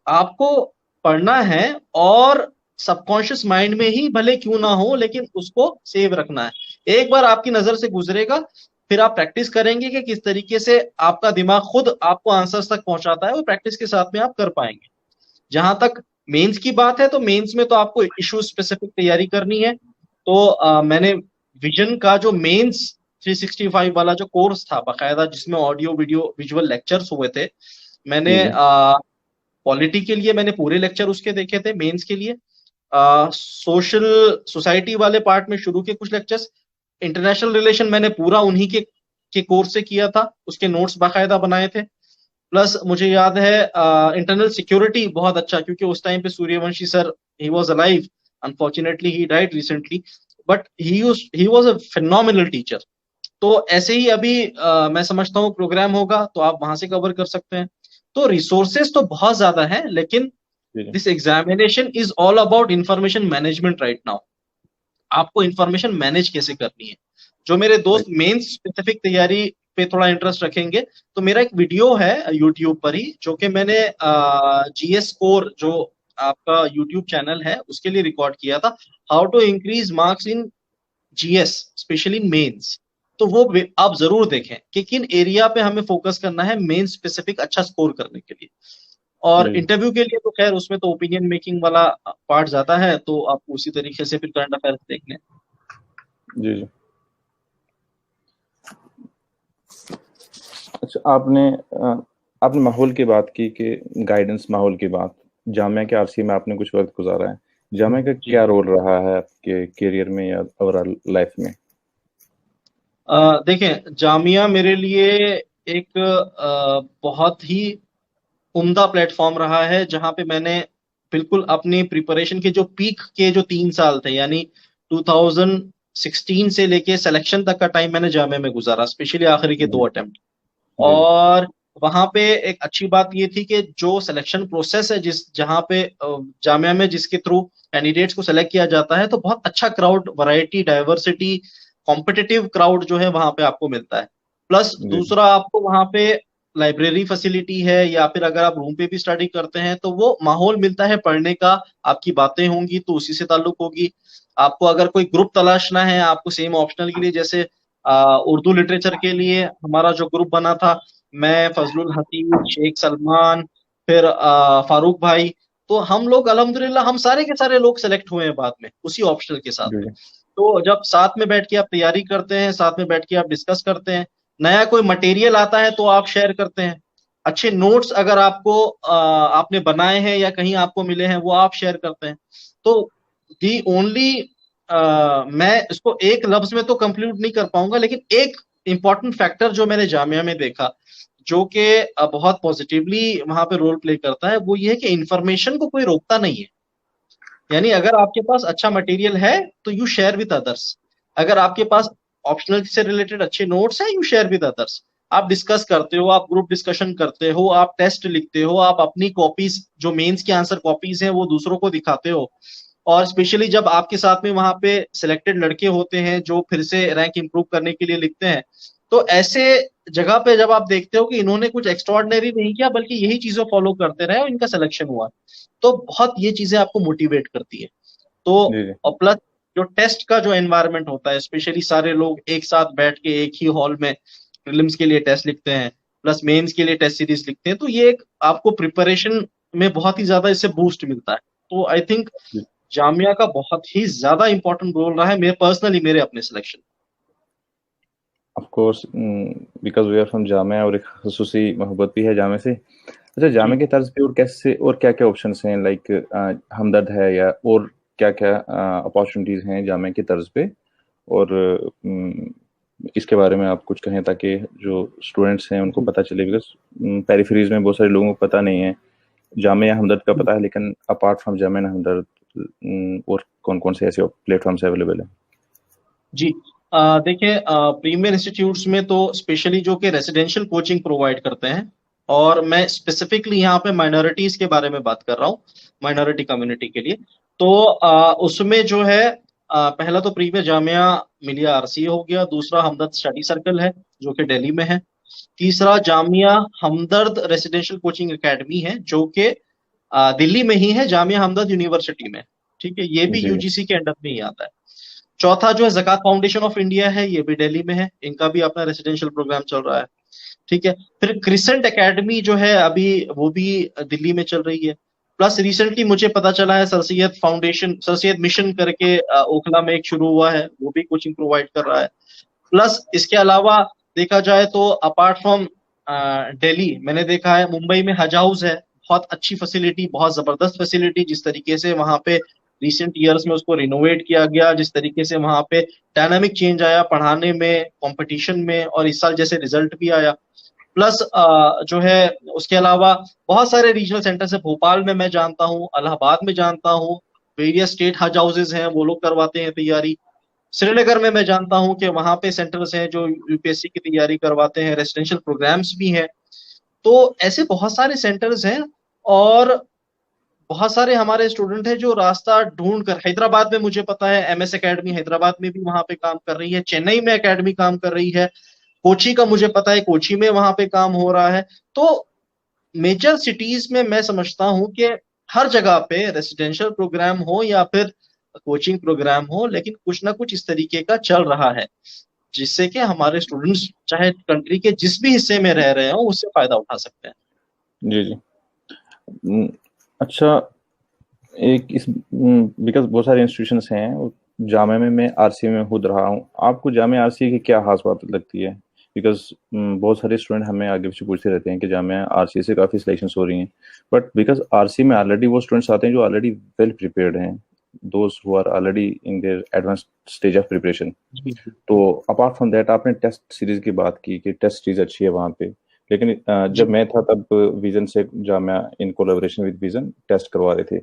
आपको पढ़ना है, और सबकॉन्शियस माइंड में ही भले क्यों ना हो, लेकिन उसको सेव रखना है। एक बार आपकी नजर से गुजरेगा, फिर आप प्रैक्टिस करेंगे कि किस तरीके से आपका दिमाग खुद आपको आंसर्स तक पहुंचाता है, वो प्रैक्टिस के साथ में आप कर पाएंगे। जहां तक मेंस की बात है, तो मेंस में तो आपको इशू स्पेसिफिक तैयारी करनी है। तो मैंने विजन का जो मेंस 365 वाला जो कोर्स था बाकायदा, जिसमें ऑडियो वीडियो विजुअल लेक्चर्स हुए थे, मैंने जी पॉलिटी के लिए मैंने पूरे लेक्चर उसके देखे थे। मेंस के लिए सोशल सोसाइटी वाले पार्ट में शुरू के कुछ लेक्चर्स, इंटरनेशनल रिलेशन मैंने पूरा उन्हीं के कोर्स से किया था, उसके नोट्स बाकायदा बनाए थे। प्लस मुझे याद है इंटरनल सिक्योरिटी बहुत अच्छा, क्योंकि उस टाइम पे Suryavanshi sir, he was alive, unfortunately he died recently, but he was a phenomenal teacher. तो ऐसे ही अभी मैं समझता हूँ प्रोग्राम होगा, तो आप वहां से कवर कर सकते हैं। तो रिसोर्सेस तो बहुत ज्यादा है, लेकिन जी this examination is all about information management right now. आपको इंफॉर्मेशन मैनेज कैसे करनी है। जो मेरे दोस्त राइट मेन स्पेसिफिक तैयारी पे थोड़ा इंटरेस्ट रखेंगे, तो मेरा एक वीडियो है यूट्यूब पर ही, जो कि मैंने जीएस कोर जो आपका यूट्यूब चैनल है उसके लिए रिकॉर्ड किया था, how to increase marks in GS specially mains. तो वो आप जरूर देखें कि किन एरिया पे हमें फोकस करना है मेन स्पेसिफिक अच्छा स्कोर करने के लिए। और जी इंटरव्यू के लिए तो खैर उसमें तो ओपिनियन मेकिंग वाला पार्ट जाता है, तो आप उसी तरीके से फिर करंट अफेयर्स देख लें। जी जी। अच्छा, आपने माहौल की बात की कि गाइडेंस माहौल की बात, जामिया के आरसी में आपने कुछ वक्त गुजारा है, जामिया का जी। क्या रोल रहा है आपके करियर में या ओवरऑल लाइफ में? देखें, जामिया मेरे लिए एक बहुत ही उम्दा प्लेटफॉर्म रहा है, जहां पे मैंने बिल्कुल अपनी प्रिपरेशन के जो पीक के जो 3 साल थे, यानी 2016 से लेके सिलेक्शन तक का टाइम मैंने जामिया में गुजारा, स्पेशली आखिरी के जी 2 अटेम्प्ट। जी जी और वहां पे एक अच्छी बात ये थी कि जो सिलेक्शन प्रोसेस है, जिस जहां पे जामिया में जिसके थ्रू कैंडिडेट्स को सेलेक्ट किया जाता है, तो बहुत अच्छा crowd, variety, diversity, competitive crowd जो है वहां पे आपको मिलता है। प्लस जी दूसरा, आपको वहां पे लाइब्रेरी फैसिलिटी है, या फिर अगर आप रूम पे भी स्टडी करते हैं तो वो माहौल मिलता है पढ़ने का। आपकी बातें होंगी तो उसी से ताल्लुक होगी। आपको अगर कोई ग्रुप तलाशना है, आपको सेम ऑप्शनल के लिए, जैसे उर्दू लिटरेचर के लिए हमारा जो ग्रुप बना था, मैं, फजलुल हसीब, शेख सलमान, फिर फारूक भाई, तो हम लोग अल्हम्दुलिल्लाह हम सारे के सारे लोग सेलेक्ट हुए हैं बाद में उसी ऑप्शनल के साथ जी में। जी तो जब साथ में बैठ के आप तैयारी करते हैं, साथ में बैठ के आप डिस्कस करते हैं, नया कोई मटेरियल आता है तो आप शेयर करते हैं, अच्छे नोट्स अगर आपको आपने बनाए हैं या कहीं आपको मिले हैं वो आप शेयर करते हैं। तो दी ओनली मैं इसको एक लफ्ज में तो कंक्लूड नहीं कर पाऊंगा, लेकिन एक इंपॉर्टेंट फैक्टर जो मैंने जामिया में देखा, जो कि बहुत पॉजिटिवली वहां पे रोल प्ले करता है, वो ये है कि इंफॉर्मेशन को कोई रोकता नहीं है। यानी अगर आपके पास अच्छा मटेरियल है तो यू शेयर विद अदर्स, अगर आपके पास ऑप्शनल से रिलेटेड अच्छे नोट्स हैं, यू शेयर विद अदर्स। आप डिस्कस करते हो, आप ग्रुप डिस्कशन करते हो, आप टेस्ट लिखते हो, आप अपनी कॉपीज जो मेंस की आंसर कॉपीज हैं वो दूसरों को दिखाते हो। और स्पेशली जब आपके साथ में वहां पे सिलेक्टेड लड़के होते हैं जो फिर से रैंक इंप्रूव करने के लिए लिखते हैं, तो ऐसे जगह पे जब आप देखते हो कि इन्होंने कुछ एक्स्ट्रॉर्डनरी नहीं किया बल्कि यही चीजें फॉलो करते रहे और इनका सिलेक्शन हुआ, तो बहुत ये चीजें आपको मोटिवेट करती है। तो जी जी और प्लस जो टेस्ट का जो एनवायरनमेंट होता है, स्पेशली सारे लोग एक साथ बैठ के एक ही हॉल में प्रीलिम्स के लिए टेस्ट लिखते हैं, प्लस मेंस के लिए टेस्ट सीरीज लिखते हैं, तो ये एक आपको प्रिपरेशन में बहुत ही ज्यादा इससे बूस्ट मिलता है। तो आई थिंक जामिया का बहुत ही ज्यादा इंपॉर्टेंट रोल रहा है मेरे पर्सनली, मेरे अपने selection. Of course, because we are from Jamia और एक खसूसी मोहब्बत भी है जामिया से। अच्छा, जी जामिया की तर्ज पे और कैसे और क्या क्या ऑप्शंस हैं, लाइक हमदर्द है या और क्या क्या अपॉर्चुनिटीज हैं जामिया की तर्ज पे, और इसके बारे में आप कुछ कहें ताकि जो स्टूडेंट्स हैं उनको जी पता चले, बिकॉज पेरिफेरीज में बहुत सारे लोगों को पता नहीं है। जामिया हमदर्द का पता है, लेकिन अपार्ट फ्रॉम जामिया हमदर्द और कौन कौन से ऐसे प्लेटफॉर्म्स अवेलेबल हैं? जी। देखिए, प्रीमियर इंस्टीट्यूट्स में तो स्पेशली जो कि रेसिडेंशियल कोचिंग प्रोवाइड करते हैं, और मैं स्पेसिफिकली यहाँ पे माइनॉरिटीज के बारे में बात कर रहा हूँ, माइनॉरिटी कम्युनिटी के लिए। तो उसमें जो है, पहला तो प्रीमियर जामिया मिलिया आरसी हो गया, दूसरा हमदर्द स्टडी सर्कल है जो कि दिल्ली में है, तीसरा जामिया हमदर्द रेसिडेंशियल कोचिंग एकेडमी है जो कि दिल्ली में ही है, जामिया हमदर्द यूनिवर्सिटी में। ठीक है, ये भी जी यूजीसी के अंडर में ही आता है। चौथा जो है ज़कात फाउंडेशन ऑफ इंडिया है, ये भी दिल्ली में है, इनका भी अपना रेसिडेंशियल प्रोग्राम चल रहा है। ठीक है, फिर क्रिसेंट एकेडमी जो है अभी वो भी दिल्ली में चल रही है। प्लस रिसेंटली मुझे पता चला है sir Syed foundation, sir Syed mission करके ओखला में एक शुरू हुआ है, वो भी कोचिंग प्रोवाइड कर रहा है। प्लस इसके अलावा देखा जाए तो अपार्ट फ्रॉम दिल्ली, मैंने देखा है मुंबई में हज हाउस है, बहुत अच्छी फैसिलिटी, बहुत जबरदस्त फैसिलिटी, जिस तरीके से वहां पे रिसेंट ईयर्स में उसको रिनोवेट किया गया, जिस तरीके से वहां पे डायनामिक चेंज आया पढ़ाने में, कंपटीशन में, और इस साल जैसे रिजल्ट भी आया। प्लस जो है उसके अलावा बहुत सारे रीजनल सेंटर्स है, भोपाल में मैं जानता हूँ, इलाहाबाद में जानता हूँ, वेरियस स्टेट हज हाउसेज हैं, वो लोग करवाते हैं तैयारी। श्रीनगर में मैं जानता हूँ कि वहां पे सेंटर्स हैं जो यूपीएससी की तैयारी करवाते हैं, रेसिडेंशियल प्रोग्राम्स भी हैं। तो ऐसे बहुत सारे सेंटर्स हैं, और बहुत सारे हमारे स्टूडेंट हैं जो रास्ता ढूंढ कर, हैदराबाद में मुझे पता है एमएस एकेडमी हैदराबाद में भी वहां पे काम कर रही है, चेन्नई में एकेडमी काम कर रही है, कोची का मुझे पता है कोची में वहां पे काम हो रहा है। तो मेजर सिटीज में मैं समझता हूँ कि हर जगह पे रेसिडेंशियल प्रोग्राम हो या फिर कोचिंग प्रोग्राम हो, लेकिन कुछ ना कुछ इस तरीके का चल रहा है, जिससे कि हमारे स्टूडेंट्स चाहे कंट्री के जिस भी हिस्से में रह रहे हो उससे फायदा उठा सकते हैं। जी जी। अच्छा, एक इस बिकॉज बहुत सारे इंस्टीट्यूशंस हैं, जामिया में मैं आरसी में खुद रहा हूँ, आपको जामिया आरसी की क्या खास बात लगती है? बिकॉज बहुत सारे स्टूडेंट हमें आगे पीछे पूछते रहते हैं कि जामिया आरसी से काफ़ी सिलेक्शंस हो रही हैं, बट बिकॉज आरसी में ऑलरेडी वो स्टूडेंट्स आते हैं जो ऑलरेडी वेल प्रिपेयर्ड हैं, those who are already in their advance stage of preparation. जी जी तो अपार्ट फ्रॉम दैट, आपने टेस्ट सीरीज की बात की कि टेस्ट सीरीज अच्छी है वहाँ पे, लेकिन जी जब मैं था तब विजन से Jamia in collaboration with vision test करवा रहे थे।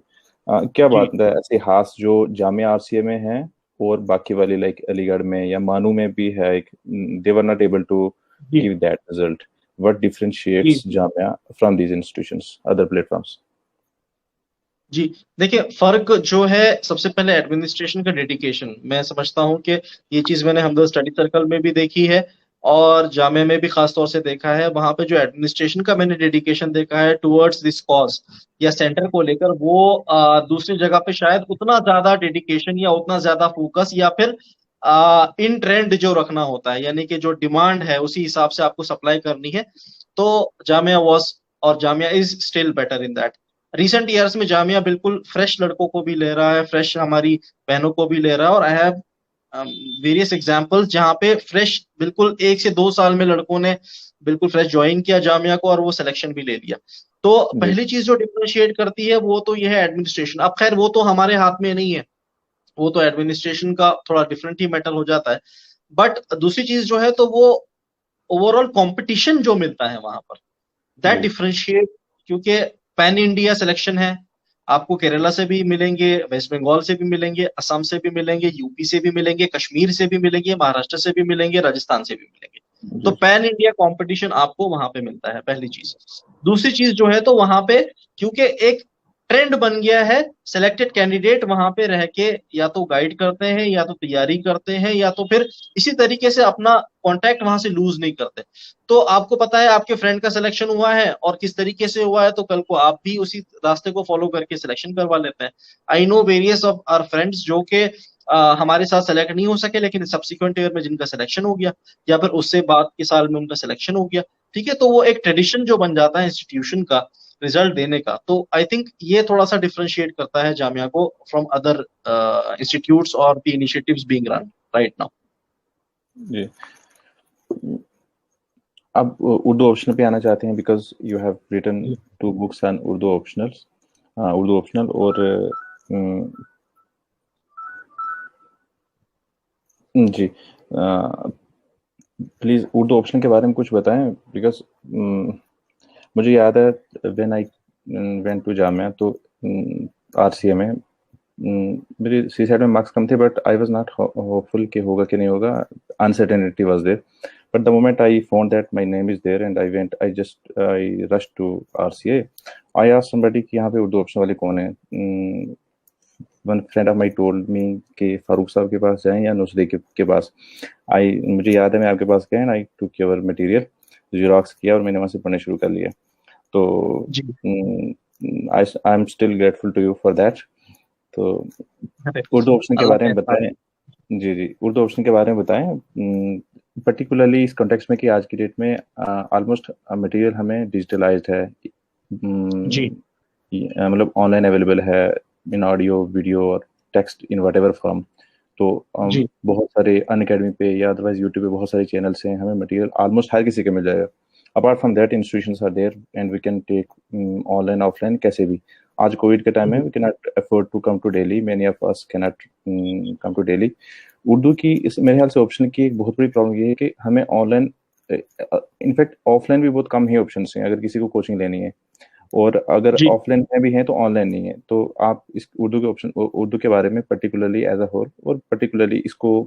क्या जी बात है ऐसे खास जो जामिया आरसीए में है और बाकी वाली लाइक अलीगढ़ में या मानू में भी है, एक they were not able to जी गिव दैट रिजल्ट, व्हाट जी differentiates Jamia from these institutions other platforms? जी। देखिए, फर्क जो है सबसे पहले एडमिनिस्ट्रेशन का डेडिकेशन, मैं समझता हूँ कि ये चीज मैंने हमदर्द स्टडी सर्कल में भी देखी है और जामिया में भी खास तौर से देखा है। वहां पे जो एडमिनिस्ट्रेशन का मैंने डेडिकेशन देखा है टुवर्ड्स दिस कॉज या सेंटर को लेकर, वो दूसरी जगह पे शायद उतना ज्यादा डेडिकेशन या उतना ज्यादा फोकस या फिर इन ट्रेंड जो रखना होता है, यानी कि जो डिमांड है उसी हिसाब से आपको सप्लाई करनी है। तो जामिया वॉज और Jamia is still better in that. Recent years में जामिया बिल्कुल फ्रेश लड़कों को भी ले रहा है, फ्रेश हमारी बहनों को भी ले रहा है, और आई हैव वेरियस एग्जांपल्स जहाँ पे फ्रेश बिल्कुल 1 से 2 साल में लड़कों ने बिल्कुल फ्रेश ज्वाइन किया जामिया को और वो सिलेक्शन भी ले लिया। तो जी पहली चीज जो डिफरेंशिएट करती है वो तो ये है एडमिनिस्ट्रेशन। अब खैर वो तो हमारे हाथ में नहीं है, वो तो एडमिनिस्ट्रेशन का थोड़ा डिफरेंट ही मैटर हो जाता है। बट दूसरी चीज जो है तो वो ओवरऑल कंपटीशन जो मिलता है वहां पर, दैट जी डिफरेंशिएट। क्योंकि पैन इंडिया सिलेक्शन है, आपको केरला से भी मिलेंगे, वेस्ट बंगाल से भी मिलेंगे, असम से भी मिलेंगे, यूपी से भी मिलेंगे, कश्मीर से भी मिलेंगे, महाराष्ट्र से भी मिलेंगे, राजस्थान से भी मिलेंगे। तो जी पैन इंडिया कंपटीशन आपको वहां पे मिलता है, पहली चीज। दूसरी चीज जो है तो वहां पे क्योंकि एक ट्रेंड बन गया है, सिलेक्टेड कैंडिडेट वहां पे रह के या तो गाइड करते हैं या तो तैयारी करते हैं या तो फिर इसी तरीके से अपना कांटेक्ट वहां से लूज नहीं करते। तो आपको पता है आपके फ्रेंड का सिलेक्शन हुआ है और किस तरीके से हुआ है, तो कल को आप भी उसी रास्ते को फॉलो करके सिलेक्शन करवा लेते हैं। I know various of our friends जो कि हमारे साथ सेलेक्ट नहीं हो सके, लेकिन सब्सिक्वेंट ईयर में जिनका सिलेक्शन हो गया या फिर उससे बाद के साल में उनका सिलेक्शन हो गया। ठीक है, तो वो एक ट्रेडिशन जो बन जाता है इंस्टीट्यूशन का रिजल्ट देने का। तो आई थिंक ये थोड़ा सा डिफरेंशिएट करता है जामिया को फ्रॉम अदर इंस्टीट्यूट्स और the initiatives being run right now. जी अब उर्दू ऑप्शनल पे आना चाहते हैं because you have written 2 books on Urdu optionals, Urdu optional. और जी प्लीज उर्दू ऑप्शन के बारे में कुछ बताएं बिकॉज मुझे याद है when I went to Jamia तो आरसीए में मेरे सी साइड में मार्क्स कम थे, but I was not hopeful कि होगा कि नहीं होगा, uncertainty was there. But the moment I found that my name is there and I rush to RCA. I asked somebody कि यहाँ पे उर्दू ऑप्शन वाले कौन है। One friend of my told me कि फारूक साहब के पास जाएं या नुसरे के पास। मुझे याद है मैं आपके पास गया and I took your material, xerox किया और मैंने वहाँ से पढ़ने शुरू कर लिया। तो I am still grateful to you for that. तो उर्दू ऑप्शन के बारे में बताएं। जी उर्दू ऑप्शन के बारे में बताएं पर्टिकुलरली इस कॉन्टेक्स्ट में कि आज की डेट में ऑलमोस्ट मटेरियल हमें डिजिटलाइज्ड है, मतलब ऑनलाइन अवेलेबल है इन ऑडियो वीडियो और टेक्स्ट इन व्हाटएवर फॉर्म। तो बहुत सारे अनअकैडमी पे या अदरवाइज यूट्यूब पे बहुत सारे चैनल्स हैं, हमें मटेरियल ऑलमोस्ट हर किसी के मिल जाएगा। Apart from that institutions are there and we can take online offline कैसे भी। आज कोविड के टाइम में we can not afford to come to Delhi, many of us can not come to Delhi. Urdu की इस मेरे ख्याल से ऑप्शन की एक बहुत बड़ी प्रॉब्लम ये है कि हमें ऑनलाइन, इनफैक्ट ऑफलाइन भी बहुत कम ही ऑप्शन हैं अगर किसी को कोचिंग लेनी है, और अगर ऑफलाइन में भी हैं तो ऑनलाइन नहीं है। तो आप इस उर्दू के बारे में पर्टिकुलरली एज अ होल और पर्टिकुलरली इसको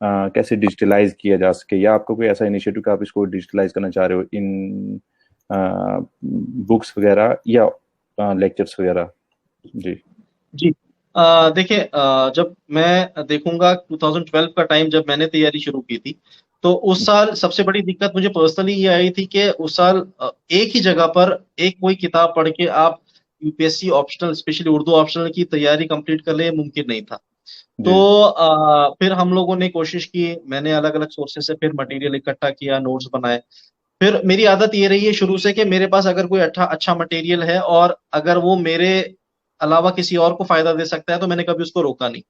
कैसे डिजिटलाइज किया जा सके, या आपको कोई ऐसा इनिशिएटिव कि आप इसको डिजिटलाइज करना चाह रहे हो इन बुक्स वगैरह या लेक्चर्स वगैरह। जी देखिए, जब मैं देखूंगा 2012 का टाइम जब मैंने तैयारी शुरू की थी, तो उस साल सबसे बड़ी दिक्कत मुझे पर्सनली ये आई थी कि उस साल एक ही जगह पर एक कोई किताब पढ़ के आप UPSC optional specially Urdu optional की तैयारी कंप्लीट कर ले, मुमकिन नहीं था। तो फिर हम लोगों ने कोशिश की, मैंने अलग अलग सोर्सेज से फिर मटेरियल इकट्ठा किया, नोट्स बनाए। फिर मेरी आदत ये रही है शुरू से कि मेरे पास अगर कोई अच्छा मटेरियल है और अगर वो मेरे अलावा किसी और को फायदा दे सकता है तो मैंने कभी उसको रोका नहीं।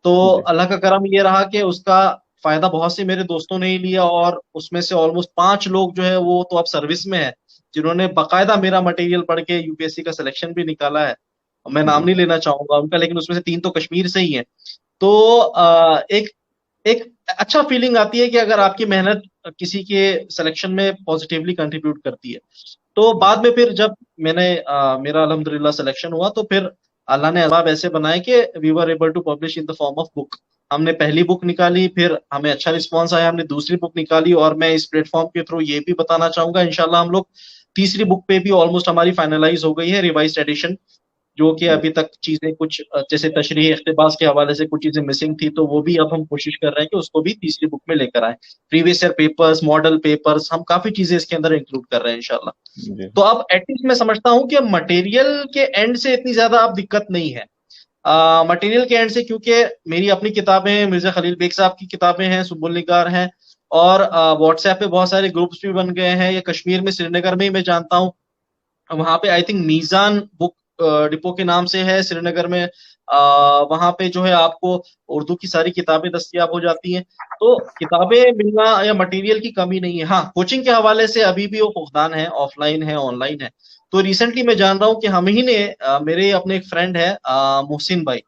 तो अल्लाह का करम ये रहा कि उसका फायदा बहुत से मेरे दोस्तों ने ही लिया, और उसमें से ऑलमोस्ट 5 लोग जो है वो तो अब सर्विस में है, जिन्होंने बाकायदा मेरा मटेरियल पढ़ के यूपीएससी का सिलेक्शन भी निकाला है। मैं नाम नहीं लेना चाहूंगा उनका, लेकिन उसमें से 3 तो कश्मीर से ही है। तो एक अच्छा फीलिंग आती है कि अगर आपकी मेहनत किसी के सिलेक्शन में पॉजिटिवली कंट्रीब्यूट करती है। तो बाद में फिर जब मेरा अल्हम्दुलिल्लाह सिलेक्शन हुआ, तो फिर अल्लाह ने असबाब ऐसे बनाए कि we were able to publish in the form of book. हमने पहली बुक निकाली, फिर हमें अच्छा रिस्पांस आया, हमने दूसरी बुक निकाली, और मैं इस प्लेटफॉर्म के थ्रू ये भी बताना चाहूंगा इंशाल्लाह हम लोग तीसरी बुक पे भी ऑलमोस्ट हमारी फाइनलाइज हो गई है रिवाइज्ड एडिशन, जो कि अभी तक चीजें कुछ जैसे तशरीह इख्तिबास के हवाले से कुछ चीजें मिसिंग थी, तो वो भी अब हम कोशिश कर रहे हैं कि उसको भी तीसरी बुक में लेकर आए। Previous year papers, model papers, हम काफी चीजें इसके अंदर इंक्लूड कर रहे हैं इंशाल्लाह। तो अब एटलीस्ट मैं समझता हूँ कि मटेरियल के एंड से इतनी ज्यादा अब दिक्कत नहीं है। मटेरियल के एंड से, क्योंकि मेरी अपनी किताबें हैं, मिर्जा खलील बेग साहब की किताबें हैं, सुबुल निगार हैं, और व्हाट्सएप पे बहुत सारे ग्रुप्स भी बन गए हैं। या कश्मीर में श्रीनगर में ही मैं जानता हूँ, वहां पे I think Meezaan book depot के नाम से है श्रीनगर में। वहां पे जो है आपको उर्दू की सारी किताबें दस्तयाब हो जाती हैं। तो किताबें मिलना या मटेरियल की कमी नहीं है। हाँ, कोचिंग के हवाले से अभी भी वो फुकदान है, ऑफलाइन है, ऑनलाइन है। तो रिसेंटली मैं जान रहा हूँ कि हम ही ने मेरे अपने एक फ्रेंड है मोहसिन भाई,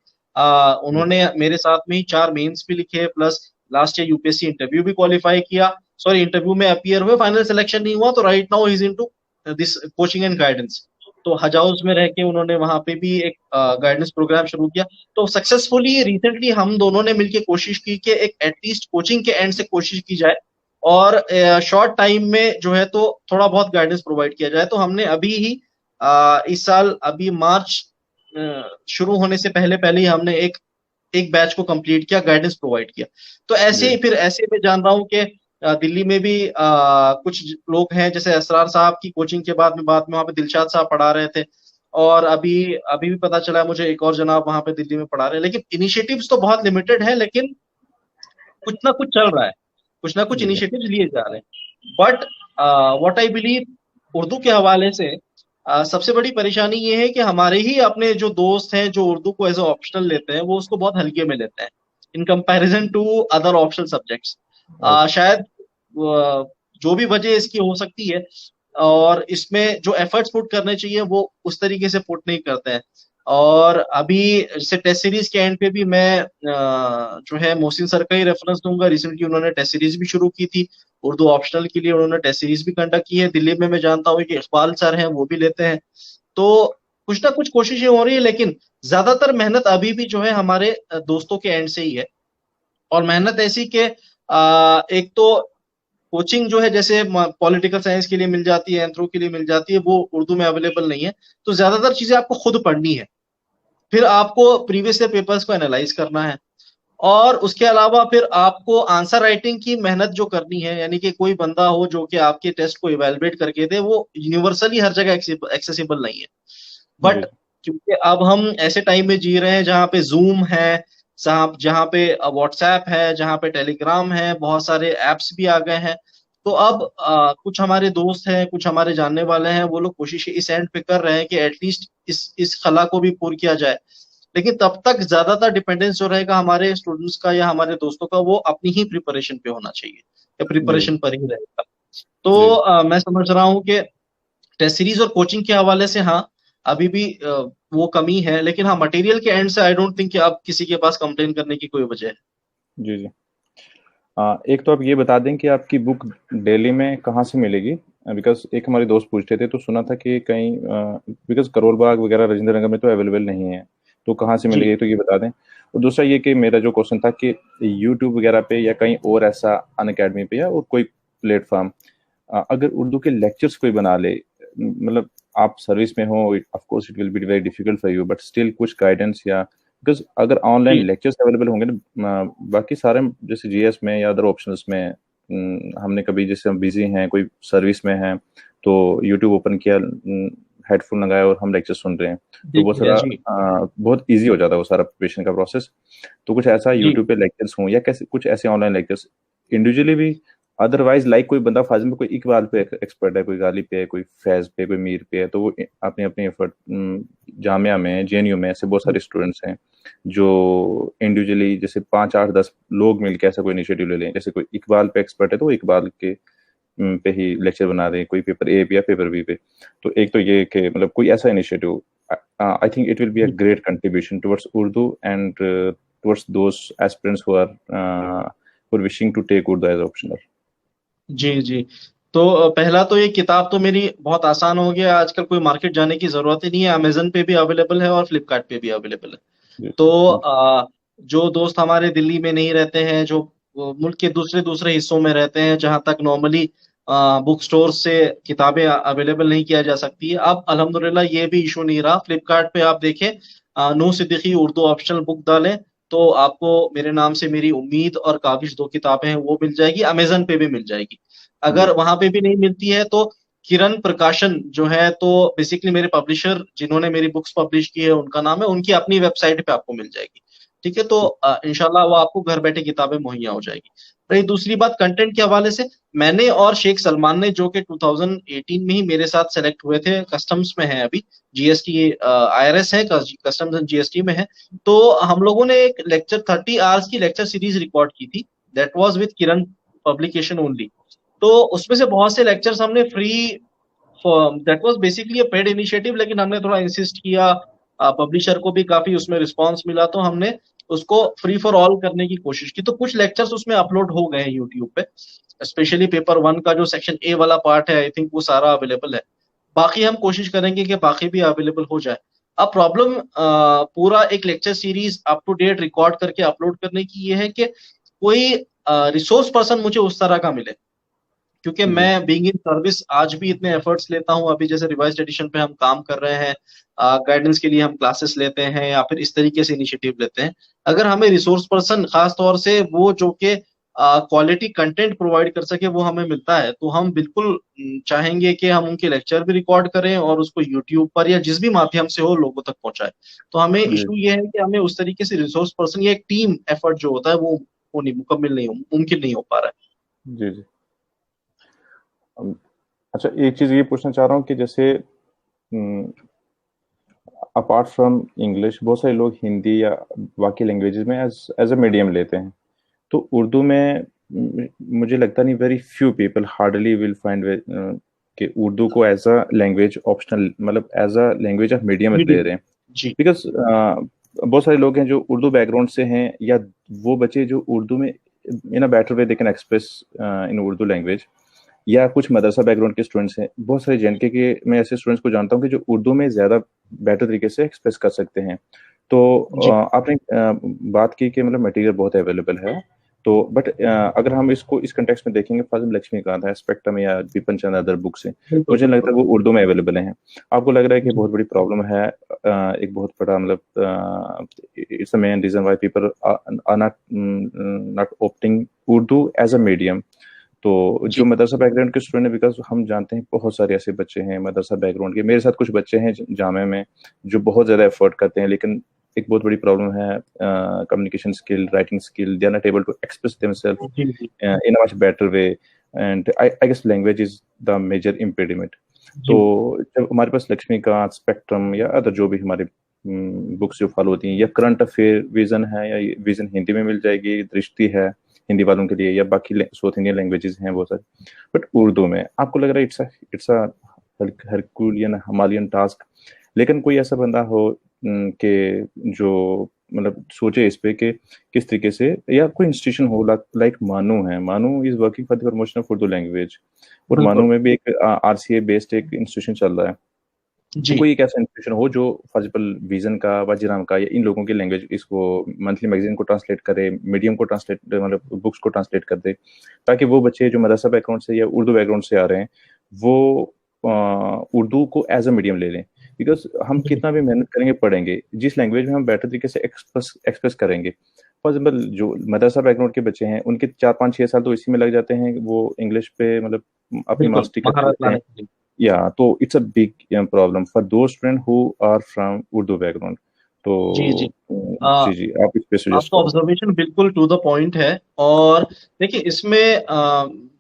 उन्होंने मेरे साथ में ही 4 मेंस भी लिखे, plus last year UPSC interview भी क्वालिफाई किया। सॉरी, इंटरव्यू में अपीयर हुए, फाइनल सिलेक्शन नहीं हुआ। तो right now is into this coaching and guidance. तो हज हाउस में रह के उन्होंने वहां पे भी एक गाइडेंस प्रोग्राम शुरू किया। तो सक्सेसफुली रिसेंटली हम दोनों ने मिलकर कोशिश की कि एक एटलीस्ट कोचिंग के एंड से कोशिश की जाए, और शॉर्ट टाइम में जो है तो थोड़ा बहुत गाइडेंस प्रोवाइड किया जाए। तो हमने अभी ही इस साल अभी मार्च शुरू होने से पहले पहले ही हमने एक एक बैच को कंप्लीट किया, गाइडेंस प्रोवाइड किया। तो ऐसे जी ही फिर ऐसे में जान रहा हूँ कि दिल्ली में भी कुछ लोग हैं, जैसे असरार साहब की कोचिंग के बाद में वहाँ पे दिलशाद साहब पढ़ा रहे थे। और अभी अभी भी पता चला है मुझे एक और जनाब वहाँ पे दिल्ली में पढ़ा रहे हैं। लेकिन इनिशिएटिव्स तो बहुत लिमिटेड है, लेकिन कुछ ना कुछ चल रहा है, कुछ ना कुछ जी इनिशिएटिव्स लिए जा रहे हैं। But what I believe, Urdu के हवाले से सबसे बड़ी परेशानी ये है कि हमारे ही अपने जो दोस्त हैं जो उर्दू को एज ए ऑप्शनल लेते हैं, वो उसको बहुत हल्के में लेते हैं in comparison to other optional subjects. Okay शायद जो भी वजह इसकी हो सकती है, और इसमें जो एफर्ट्स पुट करने चाहिए वो उस तरीके से पुट नहीं करते हैं। और अभी जैसे टेस्ट सीरीज के एंड पे भी मैं जो है मोहसिन सर का ही रेफरेंस दूंगा। रिसेंटली उन्होंने टेस्ट सीरीज भी शुरू की थी उर्दू ऑप्शनल के लिए, उन्होंने टेस्ट सीरीज भी कंडक्ट की है। दिल्ली में मैं जानता हूँ कि इकबाल सर हैं, वो भी लेते हैं। तो कुछ ना कुछ कोशिशें हो रही है, लेकिन ज्यादातर मेहनत अभी भी जो है हमारे दोस्तों के एंड से ही है। और मेहनत ऐसी कि एक तो कोचिंग जो है जैसे पॉलिटिकल साइंस के लिए मिल जाती है, एंथ्रो के लिए मिल जाती है, वो उर्दू में अवेलेबल नहीं है। तो ज्यादातर चीजें आपको खुद पढ़नी है, फिर आपको प्रीवियस ईयर पेपर्स को एनालाइज करना है, और उसके अलावा फिर आपको आंसर राइटिंग की मेहनत जो करनी है, यानी कि कोई बंदा हो जो कि आपके टेस्ट को इवेलुएट करके दे। वो यूनिवर्सली हर जगह एक्सेसिबल नहीं है। जी बट क्योंकि अब हम ऐसे टाइम में जी रहे हैं जहाँ पे जूम है, जहाँ जहाँ पे व्हाट्सएप है, जहाँ पे टेलीग्राम है, बहुत सारे एप्स भी आ गए हैं। तो अब कुछ हमारे दोस्त हैं, कुछ हमारे जानने वाले हैं, वो लोग कोशिश इस एंड पे कर रहे हैं कि एटलीस्ट इस खला को भी पूरी किया जाए। लेकिन तब तक ज्यादातर डिपेंडेंस जो रहेगा हमारे स्टूडेंट्स का या हमारे दोस्तों का, वो अपनी ही प्रिपरेशन पे होना चाहिए, या जी प्रिपरेशन पर ही रहेगा। तो जी मैं समझ रहा हूँ कि टेस्ट सीरीज और कोचिंग के हवाले से हाँ, अभी भी वो कमी है। लेकिन हाँ, मटेरियल के एंड से आई डोंट थिंक कि अब किसी के पास कंप्लेन करने की कोई वजह है। जी जी एक तो आप ये बता दें कि आपकी बुक दिल्ली में कहाँ से मिलेगी, बिकॉज एक हमारे दोस्त पूछ रहे थे, तो सुना था कि कहीं, बिकॉज करोल बाग वगैरह राजेंद्र नगर में तो अवेलेबल नहीं है, तो कहाँ से जी मिलेगी, तो ये बता दें। और दूसरा ये कि मेरा जो क्वेश्चन था कि यूट्यूब वगैरह पे या कहीं और ऐसा अन अकेडमी पे या और कोई प्लेटफॉर्म, अगर उर्दू के लेक्चर्स कोई बना ले, मतलब आप सर्विस में हो, of course it will be very difficult for you, but still कुछ गाइडेंस, या बिकॉज अगर ऑनलाइन जी लेक्चर्स अवेलेबल होंगे ना, बाकी सारे जैसे जीएस में या अदर ऑप्शंस में, हमने कभी जैसे हम बिजी हैं, कोई सर्विस में है, तो यूट्यूब ओपन किया, हेडफोन लगाया और हम लेक्चर सुन रहे हैं, तो वो देख लिया। सारा जी बहुत इजी हो जाता है वो सारा प्रिपरेशन का प्रोसेस। तो कुछ ऐसा जी यूट्यूब पे लेक्चर्स हों या कैसे कुछ ऐसे ऑनलाइन लेक्चर्स इंडिविजुअली भी, अदरवाइज लाइक कोई बंदा फाजिल में कोई इकबाल पे एक्सपर्ट है, कोई गालिब पे है, कोई फैज पे, कोई मीर पे है, तो वो अपने अपने एफर्ट, जामिया में, जेएनयू में ऐसे बहुत सारे स्टूडेंट्स हैं जो इंडिविजुअली जैसे 5 8 10 लोग मिलकर ऐसा कोई इनिशिएटिव ले लें। जैसे कोई इकबाल पे एक्सपर्ट है तो वो इकबाल के पे ही लेक्चर बना रहे हैं, कोई पेपर ए पे या पेपर बी पे। तो एक तो ये कि मतलब कोई ऐसा initiative, I think it will be a great contribution towards Urdu and towards those aspirants who are wishing to take Urdu as optional. जी जी। तो पहला तो ये किताब तो मेरी बहुत आसान हो गया, आजकल कोई मार्केट जाने की जरूरत ही नहीं है, अमेजन पे भी अवेलेबल है और फ्लिपकार्ट पे भी अवेलेबल है। जी तो जी जो दोस्त हमारे दिल्ली में नहीं रहते हैं, जो मुल्क के दूसरे दूसरे हिस्सों में रहते हैं, जहां तक नॉर्मली बुक स्टोर से किताबें अवेलेबल नहीं किया जा सकती है, अब अल्हम्दुलिल्लाह ये भी इशू नहीं रहा। फ्लिपकार्ट पे आप देखें, नूह सिद्दीकी उर्दू ऑप्शनल बुक डालें, तो आपको मेरे नाम से मेरी उम्मीद और काबिश 2 किताबें हैं वो मिल जाएगी, अमेजन पे भी मिल जाएगी। जी अगर वहां पे भी नहीं मिलती है तो किरण प्रकाशन जो है, तो बेसिकली मेरे पब्लिशर जिन्होंने मेरी बुक्स पब्लिश की है उनका नाम है, उनकी अपनी वेबसाइट पे आपको मिल जाएगी। ठीक है, तो इंशाल्लाह वो आपको घर बैठे किताबें मुहैया हो जाएगी। रही दूसरी बात कंटेंट के हवाले से, मैंने और शेख सलमान ने, जो कि 2018 में ही मेरे साथ सेलेक्ट हुए थे, कस्टम्स में है अभी, जीएसटी आईआरएस है, कस्टम्स एंड जीएसटी में है, तो हम लोगों ने एक लेक्चर 30 आवर्स की लेक्चर सीरीज रिकॉर्ड की थी। That was with Kiran publication only. तो उसमें से बहुत से लेक्चर्स हमने free, that was basically a paid initiative, लेकिन हमने थोड़ा इंसिस्ट किया, पब्लिशर को भी काफी उसमें रिस्पांस मिला, तो हमने उसको फ्री फॉर ऑल करने की कोशिश की। तो कुछ लेक्चर्स उसमें अपलोड हो गए हैं यूट्यूब पे, स्पेशली पेपर 1 का जो सेक्शन ए वाला पार्ट है, आई थिंक वो सारा अवेलेबल है। बाकी हम कोशिश करेंगे कि बाकी भी अवेलेबल हो जाए। अब प्रॉब्लम पूरा एक lecture series up to date record करके अपलोड करने की ये है कि कोई रिसोर्स पर्सन मुझे उस तरह का मिले, क्योंकि मैं बीइंग इन सर्विस आज भी इतने एफर्ट्स लेता हूँ। अभी जैसे रिवाइज्ड एडिशन पे हम काम कर रहे हैं, गाइडेंस के लिए हम क्लासेस लेते हैं या फिर इस तरीके से इनिशिएटिव लेते हैं। अगर हमें रिसोर्स पर्सन, खास तौर से वो जो कि क्वालिटी कंटेंट प्रोवाइड कर सके, वो हमें मिलता है, तो हम बिल्कुल चाहेंगे कि हम उनके लेक्चर भी रिकॉर्ड करें और उसको यूट्यूब पर या जिस भी माध्यम से हो लोगों तक पहुंचाए। तो हमें जी इशू ये है कि हमें उस तरीके से रिसोर्स पर्सन या एक टीम एफर्ट जो होता है वो नहीं, मुकम्मल नहीं हो, मुमकिन नहीं हो पा रहा है। जी जी। अच्छा, एक चीज ये पूछना चाह रहा हूँ कि जैसे अपार्ट फ्रॉम इंग्लिश बहुत सारे लोग हिंदी या बाकी लैंग्वेजेस में एज एज अ मीडियम लेते हैं, तो उर्दू में मुझे लगता नहीं, very few people hardly will find कि उर्दू को एज अ लैंग्वेज ऑप्शनल, मतलब as a language of medium ले मीडियम। रहे हैं। जी बिकॉज बहुत सारे लोग हैं जो उर्दू बैकग्राउंड से हैं, या वो बच्चे जो उर्दू में in a better way they can express in Urdu language, या कुछ मदरसा बैकग्राउंड के स्टूडेंट्स हैं। बहुत सारे जेएनके के मैं ऐसे स्टूडेंट्स को जानता हूँ कि जो उर्दू में ज़्यादा बेटर तरीके से एक्सप्रेस कर सकते हैं। तो जी आपने बात की कि मतलब मटेरियल बहुत अवेलेबल है, तो बट अगर हम इसको इस कंटेक्स्ट में देखेंगे, फाजिल लक्ष्मीकांत है, स्पेक्ट्रम या विपिन चंद्र अदर बुक्स हैं, बिल्कुल मुझे लगता बिल्कुल। है वो उर्दू में अवेलेबल हैं। आपको लग रहा है कि जी बहुत बड़ी प्रॉब्लम है, एक बहुत बड़ा मतलब it's the main reason why people are not not opting Urdu as a medium? तो जो जी मदरसा बैकग्राउंड के स्टूडेंट है, बिकॉज हम जानते हैं बहुत सारे ऐसे बच्चे हैं मदरसा बैकग्राउंड के, मेरे साथ कुछ बच्चे हैं जामे में जो बहुत ज़्यादा एफर्ट करते हैं, लेकिन एक बहुत बड़ी प्रॉब्लम है communication skill, writing skill, they are not able to express themselves जी जी in a much better way, and I guess language is the major impediment. तो जी जब हमारे पास लक्ष्मीकांत, स्पेक्ट्रम या अदर जो भी हमारे बुक्स जो फॉलो होती हैं, या करंट अफेयर विजन है, या विजन हिंदी में मिल जाएगी, दृष्टि है हिंदी वालों के लिए, या बाकी साउथ इंडियन लैंग्वेजेस हैं बहुत सारे, बट उर्दू में आपको लग रहा है it's a Herculean Himalayan task? लेकिन कोई ऐसा बंदा हो कि जो मतलब सोचे इस पे कि किस तरीके से, या कोई इंस्टीट्यूशन हो लाइक मानू है, मानू is working for the promotion of Urdu language, और मानू बिल्कुल। में भी एक आरसीए बेस्ड एक इंस्टीट्यूशन चल रहा है, तो जी कोई एक ऐसा इंस्टीट्यूशन हो जो फॉर विजन का, वजीराम का, या इन लोगों की लैंग्वेज, इसको मंथली मैगजीन को ट्रांसलेट करे, मीडियम को ट्रांसलेट, मतलब बुक्स को ट्रांसलेट कर दे, ताकि वो बच्चे जो मदरसा बैकग्राउंड से या उर्दू बैकग्राउंड से आ रहे हैं, वो उर्दू को एज अ मीडियम ले लें। बिकॉज हम जी कितना भी मेहनत करेंगे, पढ़ेंगे, जिस लैंग्वेज में हम बेटर तरीके से एक्सप्रेस करेंगे, फॉर एग्जाम्पल जो मदरसा बैकग्राउंड के बच्चे हैं उनके 4 5 6 साल तो इसी में लग जाते हैं, वो इंग्लिश पे मतलब अपनी बिल्कुल, मास्टरी करते महारत रहते हैं। लाने के लिए। Yeah, so it's a big problem for those students who are from Urdu background. तो जी जी जी जी, आप इस पे सजेस्ट आपका करो। ऑब्जर्वेशन बिल्कुल टू द पॉइंट है। और देखिए इसमें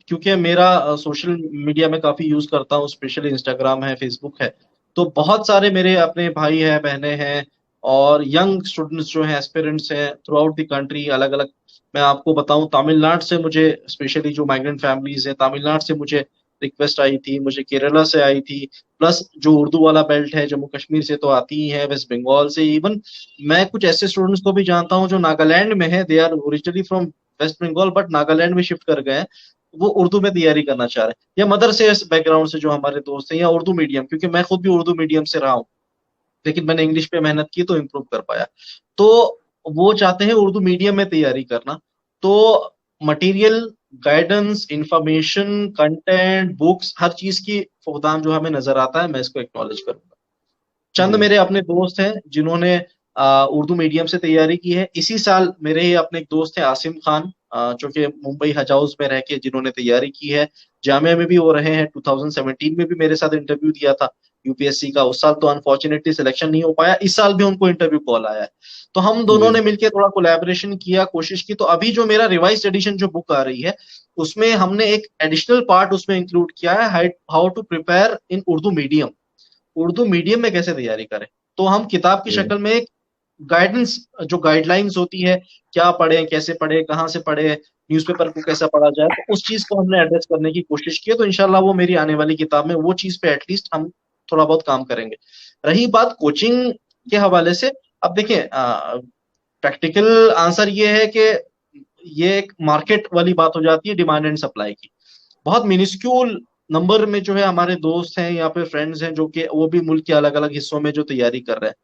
क्योंकि मेरा सोशल मीडिया में काफी यूज करता हूँ, स्पेशली इंस्टाग्राम है, फेसबुक है, तो बहुत सारे मेरे अपने भाई हैं, बहनें हैं, और यंग स्टूडेंट्स जो हैं, एस्पिरेंट्स हैं थ्रू आउट द कंट्री, अलग अलग। मैं आपको बताऊं, तमिलनाडु से मुझे, स्पेशली जो माइग्रेंट फैमिलीज है, तमिलनाडु से मुझे रिक्वेस्ट आई थी, मुझे केरला से आई थी, प्लस जो उर्दू वाला बेल्ट है जम्मू कश्मीर से तो आती ही है, वेस्ट बंगाल से इवन। मैं कुछ ऐसे स्टूडेंट्स को भी जानता हूँ जो नागालैंड में है, they are originally from west Bengal but Nagaland में शिफ्ट कर गए हैं, वो उर्दू में तैयारी करना चाह रहे हैं, या मदर से बैकग्राउंड से जो हमारे दोस्त हैं, या उर्दू मीडियम, क्योंकि मैं खुद भी उर्दू मीडियम से रहा हूँ, लेकिन मैंने इंग्लिश पे मेहनत की तो इम्प्रूव कर पाया। तो वो चाहते हैं उर्दू मीडियम में तैयारी करना। तो material, guidance, information, content, books, हर चीज की फुकदान जो हमें नजर आता है, मैं इसको एक्नॉलेज करूंगा। चंद जी मेरे अपने दोस्त हैं जिन्होंने उर्दू मीडियम से तैयारी की है। इसी साल मेरे ही अपने एक दोस्त हैं, आसिम खान, जो कि मुंबई हज हाउस में रह के जिन्होंने तैयारी की है, जामिया में भी वो रहे हैं, 2017 में भी मेरे साथ इंटरव्यू दिया था यूपीएससी का। उस साल तो अनफॉर्चुनेटली सिलेक्शन नहीं हो पाया, इस साल भी उनको इंटरव्यू कॉल आया है। तो हम दोनों जी ने मिलकर थोड़ा कोलैबोरेशन किया, कोशिश की। तो अभी जो मेरा रिवाइज्ड एडिशन जो बुक आ रही है, उसमें हमने एक एडिशनल पार्ट उसमें इंक्लूड किया है, how to prepare in Urdu medium. Urdu medium में कैसे तैयारी करें। तो हम किताब की जी शक्ल में एक गाइडेंस, जो गाइडलाइंस होती है, क्या पढ़े, कैसे पढ़े, कहाँ से पढ़े, न्यूज़पेपर को कैसा पढ़ा जाए, तो उस चीज को हमने एड्रेस करने की कोशिश की है। तो इंशाल्लाह वो मेरी आने वाली किताब में वो चीज पे एटलीस्ट हम थोड़ा बहुत काम करेंगे। रही बात कोचिंग के हवाले से, अब देखिए प्रैक्टिकल आंसर ये है कि ये एक मार्केट वाली बात हो जाती है, डिमांड एंड सप्लाई की। बहुत मिनिस्क्यूल नंबर में जो है हमारे दोस्त हैं या फिर फ्रेंड्स हैं जो कि वो भी मुल्क के अलग अलग हिस्सों में जो तैयारी कर रहे हैं।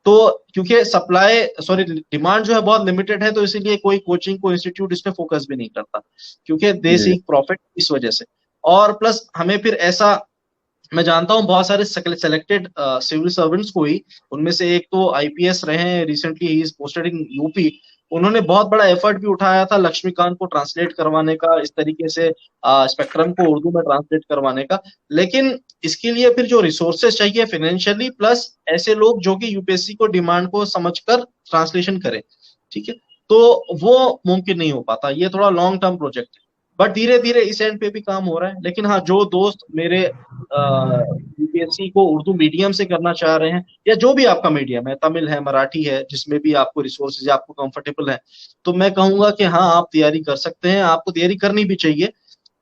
तो क्योंकि डिमांड जो है बहुत लिमिटेड है, तो इसीलिए कोई कोचिंग को इंस्टीट्यूट इस पे फोकस भी नहीं करता, क्योंकि दे जी सीक प्रॉफिट इस वजह से। और प्लस हमें फिर ऐसा, मैं जानता हूं बहुत सारे सेलेक्टेड सिविल सर्वेंट्स को ही, उनमें से एक तो आईपीएस रहे हैं, recently he is posted in UP. उन्होंने बहुत बड़ा एफर्ट भी उठाया था लक्ष्मीकांत को ट्रांसलेट करवाने का, इस तरीके से स्पेक्ट्रम को उर्दू में ट्रांसलेट करवाने का। लेकिन इसके लिए फिर जो रिसोर्सेज चाहिए फाइनेंशियली, प्लस ऐसे लोग जो कि यूपीएससी को डिमांड को समझकर ट्रांसलेशन करें, ठीक है, तो वो मुमकिन नहीं हो पाता। ये थोड़ा लॉन्ग टर्म प्रोजेक्ट है, बट धीरे धीरे इस एंड पे भी काम हो रहा है। लेकिन हाँ, जो दोस्त मेरे यूपीएससी को उर्दू मीडियम से करना चाह रहे हैं, या जो भी आपका मीडियम है, तमिल है, मराठी है, जिसमें भी आपको रिसोर्सेज आपको कंफर्टेबल है, तो मैं कहूंगा कि हाँ, आप तैयारी कर सकते हैं, आपको तैयारी करनी भी चाहिए।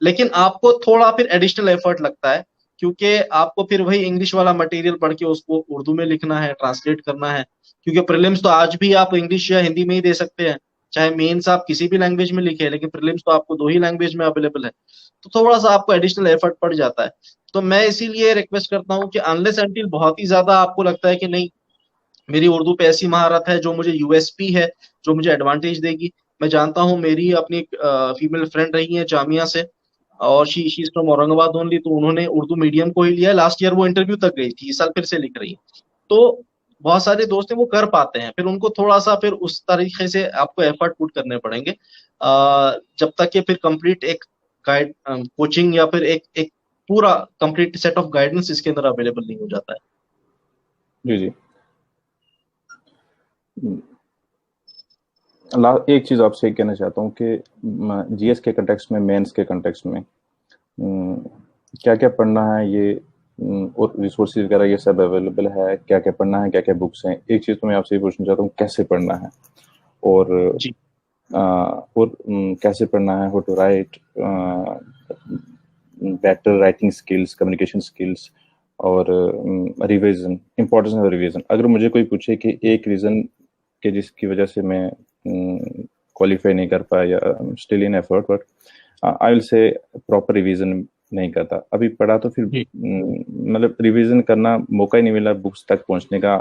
लेकिन आपको थोड़ा फिर एडिशनल एफर्ट लगता है, क्योंकि आपको फिर वही इंग्लिश वाला मटेरियल पढ़ के उसको उर्दू में लिखना है, ट्रांसलेट करना है। क्योंकि प्रीलिम्स तो आज भी आप इंग्लिश या हिंदी में ही दे सकते हैं, चाहे मेंस आप किसी भी लैंग्वेज में लिखे, लेकिन प्रीलिम्स तो आपको दो ही लैंग्वेज में अवेलेबल है। तो थोड़ा सा आपको एडिशनल एफर्ट पड़ जाता है। तो मैं इसीलिए रिक्वेस्ट करता हूँ कि अनलेस अनटिल बहुत ही ज्यादा आपको लगता है कि नहीं, मेरी उर्दू पे ऐसी महारत है जो मुझे यूएसपी है, जो मुझे एडवांटेज देगी। मैं जानता हूँ, मेरी अपनी फीमेल फ्रेंड रही है जामिया से, और she is from Aurangabad only, तो उन्होंने उर्दू मीडियम को ही लिया। लास्ट ईयर वो इंटरव्यू तक गई थी, इस साल फिर से लिख रही है। तो बहुत सारे दोस्त हैं वो कर पाते हैं, फिर उनको थोड़ा सा फिर उस तरीके से आपको एफर्ट पुट करने पड़ेंगे, जब तक कि फिर कंप्लीट एक गाइड कोचिंग या फिर एक एक पूरा कंप्लीट सेट ऑफ गाइडेंस इसके अंदर अवेलेबल नहीं हो जाता है। जी जी एक चीज़ आपसे कहना चाहता हूँ कि जीएस के कंटेक्स्ट में, मेंस के कंटेक्स्ट में क्या क्या पढ़ना है, ये और रिसोर्सेज वगैरह ये सब अवेलेबल है, क्या क्या पढ़ना है, क्या क्या बुक्स हैं। एक चीज़ तो मैं आपसे ये पूछना चाहता हूँ, कैसे पढ़ना है, और जी कैसे पढ़ना है, how to write, better writing skills, communication skills, और रिवीजन, इंपॉर्टेंस ऑफ रिवीजन। अगर मुझे कोई पूछे कि एक रीज़न कि जिसकी वजह से मैं क्वालिफाई नहीं कर पाया, still in effort, but I will say proper revision नहीं करता। अभी पढ़ा तो फिर मतलब रिवीजन करना मौका ही नहीं मिला बुक्स तक पहुंचने का,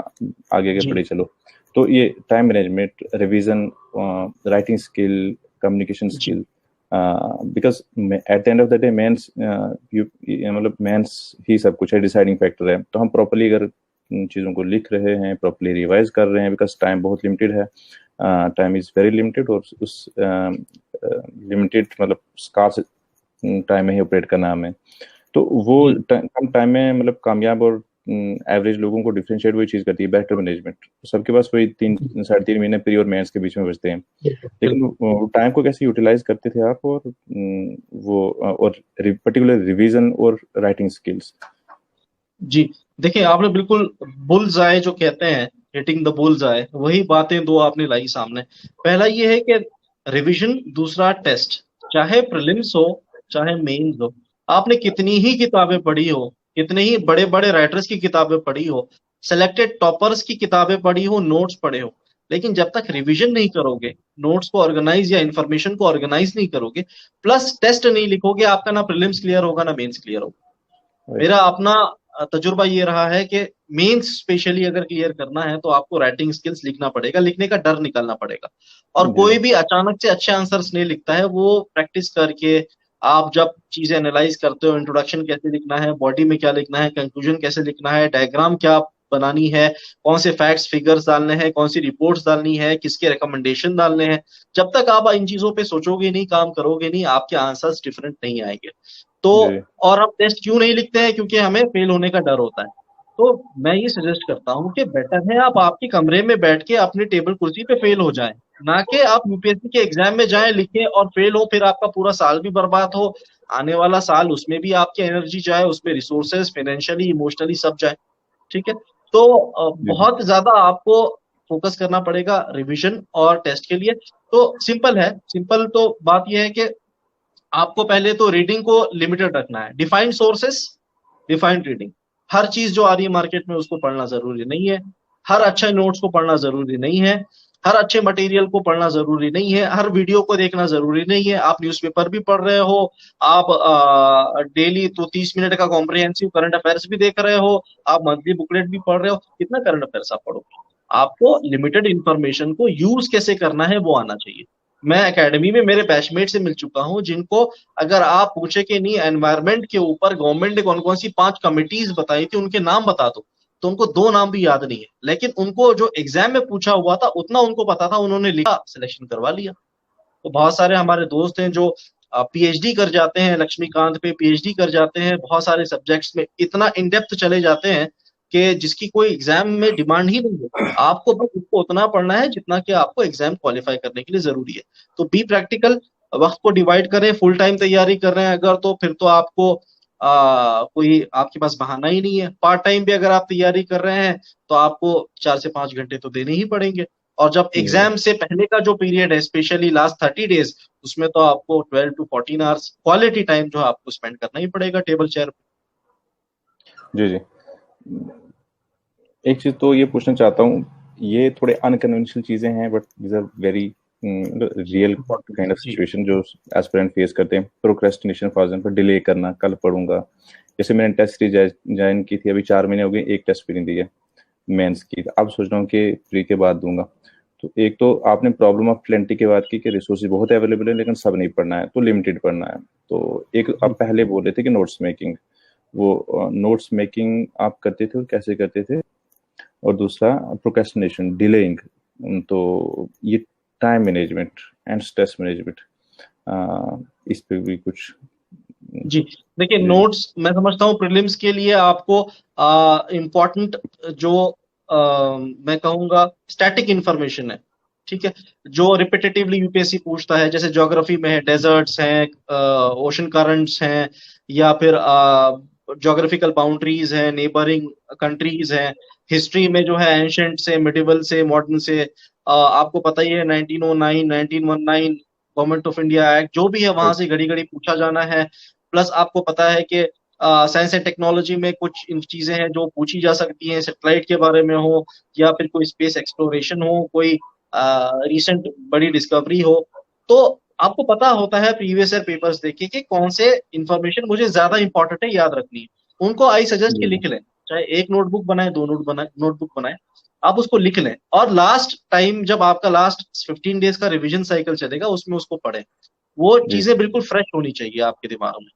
आगे के पढ़े चलो। तो ये time management, revision, writing skill, communication skill, because at the end of the day mains, मतलब मेंस ही सब कुछ है, डिसाइडिंग फैक्टर है। तो हम प्रॉपरली अगर चीज़ों को लिख रहे हैं, प्रॉपरली रिवाइज कर रहे हैं, बिकॉज टाइम बहुत लिमिटेड है, टाइम इज़ वेरी लिमिटेड, और उस लिमिटेड मतलब स्कार्स टाइम में ही ऑपरेट करना हमें। तो वो कम टाइम में मतलब कामयाब और एवरेज लोगों को डिफरेंशिएट वही चीज़ करती है, बेटर मैनेजमेंट। सबके पास वही 3-3.5 महीने प्री और मेंस के बीच में बचते हैं, लेकिन टाइम को कैसे यूटिलाइज करते थे आप, और वो और पर्टिकुलर रिवीजन और राइटिंग स्किल्स। जी देखिए, आपने बिल्कुल बुल्स आए जो कहते हैं, हिटिंग द बुल्स आए, वही बातें दो आपने लाई सामने। पहला ये है कि रिवीजन, दूसरा टेस्ट। चाहे प्रीलिम्स हो चाहे मेंस हो, आपने कितनी ही किताबें पढ़ी हो, कितने ही बड़े बड़े राइटर्स की किताबें पढ़ी हो, सेलेक्टेड टॉपर्स की किताबें पढ़ी हो, नोट्स पढ़े हो, लेकिन जब तक रिवीजन नहीं करोगे, नोट्स को ऑर्गेनाइज या इंफॉर्मेशन को ऑर्गेनाइज नहीं करोगे, प्लस टेस्ट नहीं लिखोगे, आपका ना प्रीलिम्स क्लियर होगा ना मेंस क्लियर होगा। मेरा अपना तजुर्बा ये रहा है कि मेंस स्पेशली अगर क्लियर करना है तो आपको राइटिंग स्किल्स, लिखना पड़ेगा, लिखने का डर निकालना पड़ेगा। और कोई भी अचानक से अच्छे आंसर्स नहीं लिखता है, वो प्रैक्टिस करके आप जब चीजें एनालाइज करते हो, इंट्रोडक्शन कैसे लिखना है, बॉडी में क्या लिखना है, कंक्लूजन कैसे लिखना है, डायग्राम क्या बनानी है, कौन से फैक्ट्स फिगर्स डालने हैं, कौन सी रिपोर्ट्स डालनी है, किसके रिकमेंडेशन डालने हैं। जब तक आप इन चीजों पे सोचोगे नहीं, काम करोगे नहीं, आपके आंसर्स डिफरेंट नहीं आएंगे। तो जी और हम टेस्ट क्यों नहीं लिखते हैं? क्योंकि हमें फेल होने का डर होता है। तो मैं ये सजेस्ट करता हूँ कि बेटर है आप आपके कमरे में बैठ के अपनी टेबल कुर्सी पे फेल हो जाएं, ना कि आप यूपीएससी के एग्जाम में जाएं, लिखें और फेल हो, फिर आपका पूरा साल भी बर्बाद हो, आने वाला साल उसमें भी आपकी एनर्जी जाए, उसमें रिसोर्सेज फाइनेंशियली इमोशनली सब जाए। ठीक है। तो जी बहुत ज्यादा आपको फोकस करना पड़ेगा रिवीजन और टेस्ट के लिए। तो सिंपल है, सिंपल तो बात यह है कि आपको पहले तो रीडिंग को लिमिटेड रखना है, डिफाइंड सोर्सेस, डिफाइंड रीडिंग। हर चीज जो आ रही है मार्केट में उसको पढ़ना जरूरी नहीं है, हर अच्छे नोट्स को पढ़ना जरूरी नहीं है, हर अच्छे मटेरियल को पढ़ना जरूरी नहीं है, हर वीडियो को देखना जरूरी नहीं है। आप न्यूज़पेपर भी पढ़ रहे हो, आप डेली तो 30 मिनट का कॉम्प्रिहेंसिव करंट अफेयर्स भी देख रहे हो, आप मंथली बुकलेट भी पढ़ रहे हो, कितना करंट अफेयर्स आप पढ़ोगे? आपको लिमिटेड इंफॉर्मेशन को यूज कैसे करना है वो आना चाहिए। मैं एकेडमी में मेरे बैचमेट से मिल चुका हूं जिनको अगर आप पूछे कि नहीं एनवायरमेंट के ऊपर गवर्नमेंट ने कौन कौन सी 5 कमिटीज बताई थी, उनके नाम बता दो, तो उनको 2 नाम भी याद नहीं है, लेकिन उनको जो एग्जाम में पूछा हुआ था उतना उनको पता था, उन्होंने लिखा, सिलेक्शन करवा लिया। तो बहुत सारे हमारे दोस्त हैं जो पीएचडी कर जाते हैं, लक्ष्मीकांत पे पीएचडी कर जाते हैं, बहुत सारे सब्जेक्ट्स में इतना इन डेप्थ चले जाते हैं कि जिसकी कोई एग्जाम में डिमांड ही नहीं है। आपको बस उसको उतना पढ़ना है जितना कि आपको एग्जाम क्वालिफाई करने के लिए जरूरी है। तो बी प्रैक्टिकल, वक्त को डिवाइड करें, फुल टाइम तैयारी कर रहे हैं अगर, तो फिर तो आपको कोई आपके पास बहाना ही नहीं है। पार्ट टाइम भी अगर आप तैयारी कर रहे हैं तो आपको 4 से 5 घंटे तो देने ही पड़ेंगे। और जब जी एग्जाम से पहले का जो पीरियड है, स्पेशली लास्ट 30 डेज, उसमें तो आपको 12 to 14 आवर्स क्वालिटी टाइम जो है आपको स्पेंड करना ही पड़ेगा टेबल चेयर पे। जी जी। एक चीज तो ये पूछना चाहता हूँ, ये थोड़े अनकन्वेंशनल चीजें हैं but these are very real kind of जी सिचुएशन जो एस्पिरेंट फेस करते हैं। प्रोक्रेस्टिनेशन फॉर एग्जांपल, डिले करना, कल पढ़ूंगा। जैसे मैंने टेस्ट सीरीज ज्वाइन की थी, अभी 4 महीने हो गए, एक टेस्ट भी नहीं दिया मेंस की, अब सोच रहा हूँ कि प्री के बाद दूंगा। तो एक तो आपने प्रॉब्लम ऑफ प्लेंटी की बात की कि रिसोर्सेज बहुत अवेलेबल है लेकिन सब नहीं पढ़ना है, तो लिमिटेड पढ़ना है। तो एक आप पहले बोल रहे थे कि नोट्स मेकिंग, वो नोट्स मेकिंग आप करते थे और कैसे करते थे? और दूसरा प्रोक्रेस्टिनेशन, डिलेइंग, तो ये time management and stress management, इस पे भी कुछ। जी। देखिए, जी नोट्स मैं समझता हूँ प्रीलिम्स के लिए आपको इम्पोर्टेंट जो मैं कहूँगा स्टैटिक इंफॉर्मेशन है, ठीक है, जो रिपीटेटिवली यूपीएससी पूछता है, जैसे ज्योग्राफी में है, डेजर्ट्स हैं, ओशन करंट्स हैं, या फिर ज्योग्राफिकल बाउंड्रीज हैं, नेबरिंग कंट्रीज हैं। हिस्ट्री में जो है एंशंट से, मिडिवल से, मॉडर्न से, आपको पता ही है 1909 1919 गवर्नमेंट ऑफ इंडिया एक्ट जो भी है वहां से घड़ी घड़ी पूछा जाना है। प्लस आपको पता है कि साइंस एंड टेक्नोलॉजी में कुछ इन चीजें हैं जो पूछी जा सकती हैं, सैटेलाइट के बारे में हो, या फिर कोई स्पेस एक्सप्लोरेशन हो, कोई रिसेंट बड़ी डिस्कवरी हो। तो आपको पता होता है प्रीवियस ईयर पेपर्स देख के कौन से इंफॉर्मेशन मुझे ज्यादा इंपॉर्टेंट है याद रखनी है, उनको आई सजेस्ट कि जी लिख लें। चाहे एक नोटबुक बनाए, 2 नोटबुक बनाए, आप उसको लिख लें, और लास्ट टाइम जब आपका लास्ट 15 डेज का रिवीजन साइकिल चलेगा उसमें उसको पढ़ें। वो जी चीजें बिल्कुल फ्रेश होनी चाहिए आपके दिमाग में।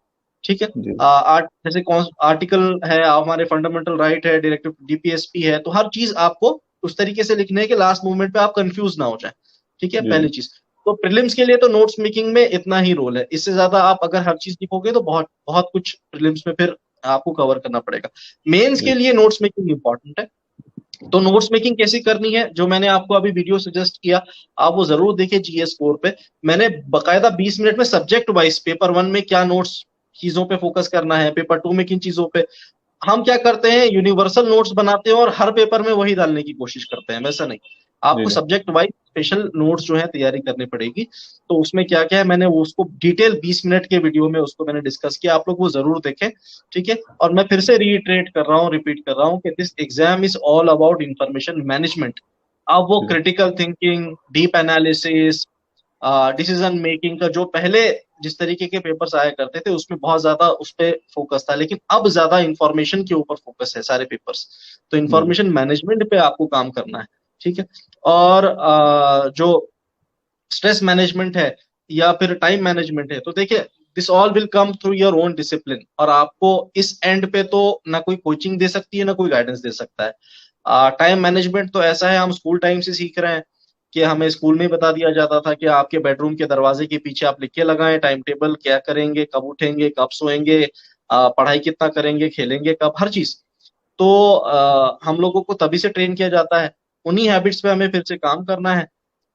ठीक है। जी जैसे आर्टिकल है, हमारे फंडामेंटल राइट है, डायरेक्टिव डीपीएसपी है, तो हर चीज आपको उस तरीके से लिखने है कि लास्ट मोमेंट पे आप कंफ्यूज ना हो जाए। ठीक है, जी पहली चीज। तो प्रीलिम्स के लिए तो नोट्स मेकिंग में इतना ही रोल है, इससे ज्यादा आप अगर हर चीज लिखोगे तो बहुत बहुत कुछ प्रीलिम्स में फिर आपको कवर करना पड़ेगा। मेंस के जी लिए नोट्स मेकिंग इंपॉर्टेंट है। तो नोट्स मेकिंग कैसी करनी है, जो मैंने आपको अभी वीडियो सजेस्ट किया, आप वो जरूर देखिए जीएस स्कोर पे। मैंने बकायदा 20 मिनट में सब्जेक्ट वाइज पेपर 1 में क्या नोट्स चीजों पे फोकस करना है, पेपर 2 में किन चीजों पे। हम क्या करते हैं, यूनिवर्सल नोट्स बनाते हैं और हर पेपर में वही डालने की कोशिश करते हैं, वैसा नहीं। जी आपको जी सब्जेक्ट वाइज स्पेशल नोट्स जो है तैयारी करनी पड़ेगी। तो उसमें क्या क्या है, मैंने वो उसको डिटेल 20 मिनट के वीडियो में उसको मैंने डिस्कस किया, आप लोग वो जरूर देखें। ठीक है। और मैं फिर से रीइटरेट कर रहा हूँ, रिपीट कर रहा हूँ कि this exam is all about information management. अब वो जी critical thinking, deep analysis, decision making का जो पहले जिस तरीके के पेपर्स आया करते थे उसमें बहुत ज्यादा उस पर फोकस था, लेकिन अब ज्यादा इंफॉर्मेशन के ऊपर फोकस है सारे पेपर्स। तो जी इंफॉर्मेशन मैनेजमेंट पे आपको काम करना है। ठीक है। और जो स्ट्रेस मैनेजमेंट है या फिर टाइम मैनेजमेंट है, तो देखिए this all will come through your own discipline. और आपको इस एंड पे तो ना कोई कोचिंग दे सकती है ना कोई गाइडेंस दे सकता है। टाइम मैनेजमेंट तो ऐसा है, हम स्कूल टाइम से सीख रहे हैं कि हमें स्कूल में ही बता दिया जाता था कि आपके बेडरूम के दरवाजे के पीछे आप लिख के लगाएं टाइम टेबल, क्या करेंगे, कब उठेंगे, कब सोएंगे, पढ़ाई कितना करेंगे, खेलेंगे कब, हर चीज। तो हम लोगों को तभी से ट्रेन किया जाता है। उन्हीं हैबिट्स पे हमें फिर से काम करना है।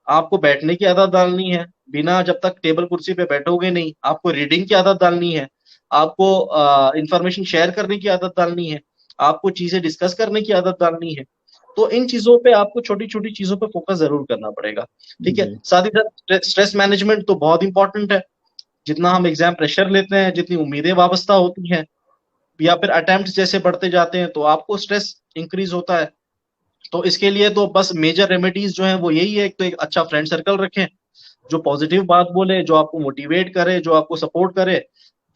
आपको बैठने की आदत डालनी है, बिना जब तक टेबल कुर्सी पे बैठोगे नहीं। आपको रीडिंग की आदत डालनी है, आपको इंफॉर्मेशन शेयर करने की आदत डालनी है, आपको चीजें डिस्कस करने की आदत डालनी है। तो इन चीजों पे आपको छोटी छोटी चीजों पे फोकस जरूर करना पड़ेगा। ठीक है, जी साथ ही साथ स्ट्रेस मैनेजमेंट तो बहुत इंपॉर्टेंट है। जितना हम एग्जाम प्रेशर लेते हैं, जितनी उम्मीदें वाबस्ता होती हैं, या फिर अटेम्प्ट जैसे बढ़ते जाते हैं, तो आपको स्ट्रेस इंक्रीज होता है। तो इसके लिए तो बस मेजर रेमेडीज जो है वो यही है, एक तो एक अच्छा फ्रेंड सर्कल रखें जो पॉजिटिव बात बोले, जो आपको मोटिवेट करे, जो आपको सपोर्ट करे।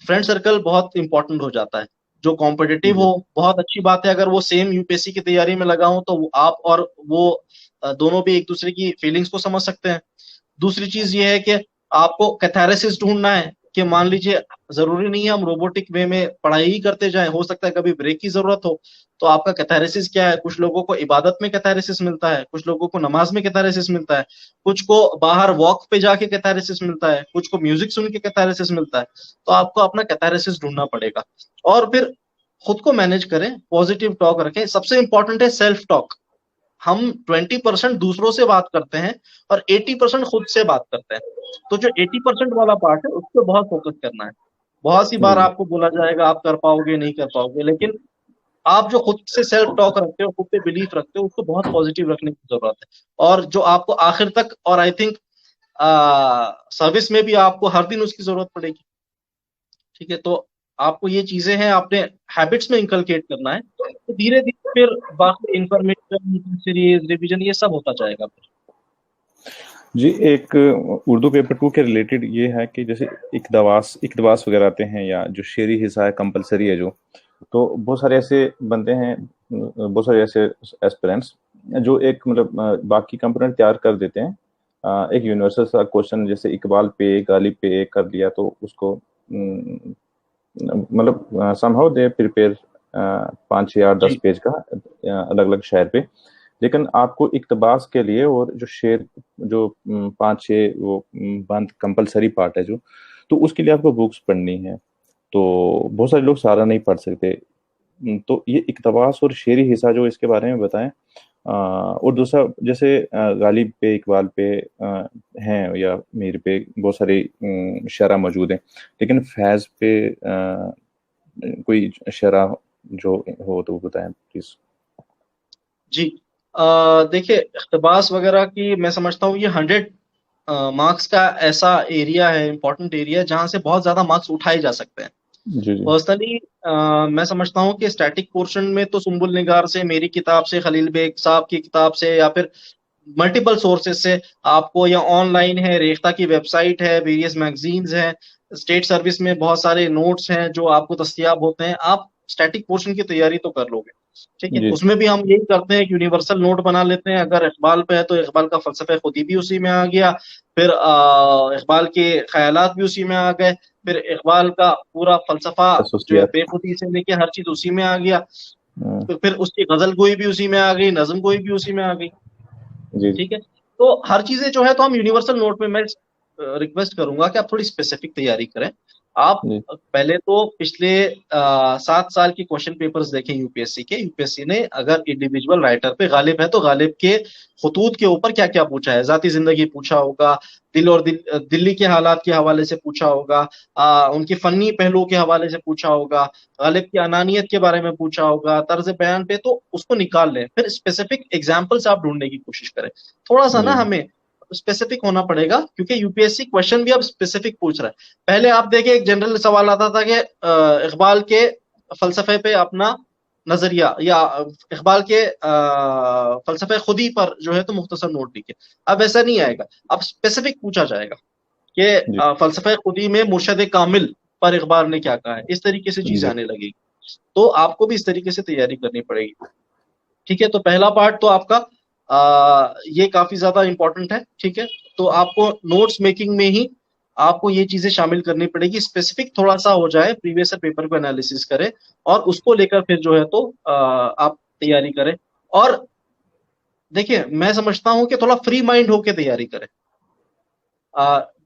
फ्रेंड सर्कल बहुत इंपॉर्टेंट हो जाता है। जो कॉम्पिटिटिव जी हो, बहुत अच्छी बात है, अगर वो सेम यूपीएससी की तैयारी में लगा हो तो आप और वो दोनों भी एक दूसरे की फीलिंग्स को समझ सकते हैं। दूसरी चीज ये है कि आपको कैथारेसिस ढूंढना है कि मान लीजिए जरूरी नहीं है हम रोबोटिक वे में पढ़ाई ही करते जाएं, हो सकता है कभी ब्रेक की जरूरत हो। तो आपका कैथारेसिस क्या है? कुछ लोगों को इबादत में कैथारेसिस मिलता है, कुछ लोगों को नमाज में कैथारेसिस मिलता है, कुछ को बाहर वॉक पे जाके कैथारेसिस मिलता है, कुछ को म्यूजिक सुन के कैथारेसिस मिलता है। तो आपको अपना कैथारेसिस ढूंढना पड़ेगा। और फिर खुद को मैनेज करें, पॉजिटिव टॉक रखें। सबसे इंपॉर्टेंट है सेल्फ टॉक। हम 20% दूसरों से बात करते हैं और 80% खुद से बात करते हैं। तो जो 80% वाला पार्ट है उस पर बहुत फोकस करना है। बहुत सी बार जी आपको बोला जाएगा आप कर पाओगे, नहीं कर पाओगे, लेकिन आप जो खुद से सेल्फ टॉक रखते हो, खुद पे बिलीफ रखते हो, उसको बहुत पॉजिटिव रखने की जरूरत है। और जो आपको आखिर तक, और आई थिंक सर्विस में भी आपको हर दिन उसकी जरूरत पड़ेगी। ठीक है, तो आपको ये चीजें हैं आपने हैबिट्स में इंकलकेट करना है, तो धीरे धीरे फिर बाकी इंफॉर्मेशन सीरीज रिवीजन ये सब होता जाएगा फिर। जी एक उर्दू पेपर 2 के रिलेटेड ये है कि जैसे इकतबास वगैरह आते हैं या जो शेरी हिस्सा है कंपलसरी है जो, तो बहुत सारे ऐसे बंदे हैं, बहुत सारे ऐसे एस्पिरेंट्स जो एक मतलब बाकी कंपोनेंट तैयार कर देते हैं। एक यूनिवर्सल सा क्वेश्चन जैसे इकबाल पे गालिब पे कर लिया तो उसको मतलब समहाउ दे प्रिपेयर 5 6 8 10 जी पेज का अलग अलग शायर पे। लेकिन आपको इक्तबास के लिए और जो शेर जो 5 6 वो बंद कंपलसरी पार्ट है जो, तो उसके लिए आपको बुक्स पढ़नी है। तो बहुत सारे लोग सारा नहीं पढ़ सकते। तो ये इक्तबास और शेरी हिस्सा जो इसके बारे में बताएं। और दूसरा जैसे गालिब पे इकबाल पे हैं या मीर पे बहुत सारे शरा मौजूद हैं, लेकिन फैज पे कोई शरा जो हो तो वो बताएं प्लीज। जी। देखिए, इख्तिबास वगैरह की मैं समझता हूँ ये 100 मार्क्स का ऐसा एरिया है, इंपॉर्टेंट एरिया है, जहां से बहुत ज्यादा मार्क्स उठाए जा सकते हैं। जी जी पर्सनली मैं समझता हूँ कि स्टैटिक पोर्शन में तो सुम्बुल निगार से, मेरी किताब से, खलील बेग साहब की किताब से, या फिर मल्टीपल सोर्सेज से आपको, या ऑनलाइन है, रेख्ता की वेबसाइट है, वेरियस मैगजीन्स हैं, स्टेट सर्विस में बहुत सारे नोट्स हैं जो आपको दस्तयाब होते हैं। आप स्टैटिक पोर्शन की तैयारी तो कर लोगे। ठीक है, जी उसमें भी हम यही करते हैं कि यूनिवर्सल नोट बना लेते हैं। अगर इकबाल पे है तो इकबाल का फलसफे खुदी भी उसी में आ गया, फिर इकबाल के ख्यालात भी उसी में आ गए, फिर इकबाल का पूरा फलसफा जो है खसूसियात। बेखुदी से लेके हर चीज उसी में आ गया। तो फिर उसकी गजल गोई भी उसी में आ गई, नज्म गोई भी उसी में आ गई। जी ठीक है, तो हर चीजें जो है तो हम यूनिवर्सल नोट में, मैं रिक्वेस्ट करूंगा कि आप थोड़ी स्पेसिफिक तैयारी करें। आप जी पहले तो पिछले 7 साल के क्वेश्चन पेपर्स देखें यूपीएससी के। यूपीएससी ने अगर इंडिविजुअल राइटर पे गालिब है तो गालिब के खतूत के ऊपर क्या क्या पूछा है, जाती जिंदगी पूछा होगा, दिल और दिल्ली के हालात के हवाले से पूछा होगा, उनके फनी पहलुओं के हवाले से पूछा होगा, गालिब की अनानियत के बारे में पूछा होगा, तर्ज बयान पे, तो उसको निकाल लें। फिर स्पेसिफिक एग्जाम्पल्स आप ढूंढने की कोशिश करें। थोड़ा सा ना जी हमें स्पेसिफिक होना पड़ेगा, क्योंकि यूपीएससी क्वेश्चन भी अब स्पेसिफिक पूछ रहा है। पहले आप देखिए एक जनरल सवाल आता था कि इकबाल के फलसफे पे अपना नजरिया, या इकबाल के फलसफे खुदी पर जो है तो मुख्तसर नोट लिखे। अब ऐसा नहीं आएगा, अब स्पेसिफिक पूछा जाएगा कि जी फलसफे खुदी में मुर्शद कामिल पर इकबाल ने क्या कहा है। इस तरीके से चीज जी आने लगेगी, तो आपको भी इस तरीके से तैयारी करनी पड़ेगी। ठीक है, तो पहला पार्ट तो आपका ये काफी ज्यादा इंपॉर्टेंट है। ठीक है, तो आपको नोट्स मेकिंग में ही आपको ये चीजें शामिल करनी पड़ेगी। स्पेसिफिक थोड़ा सा हो जाए, प्रीवियस पेपर को एनालिसिस करें और उसको लेकर फिर जो है तो आप तैयारी करें। और देखिए मैं समझता हूं कि थोड़ा फ्री माइंड होके तैयारी करें।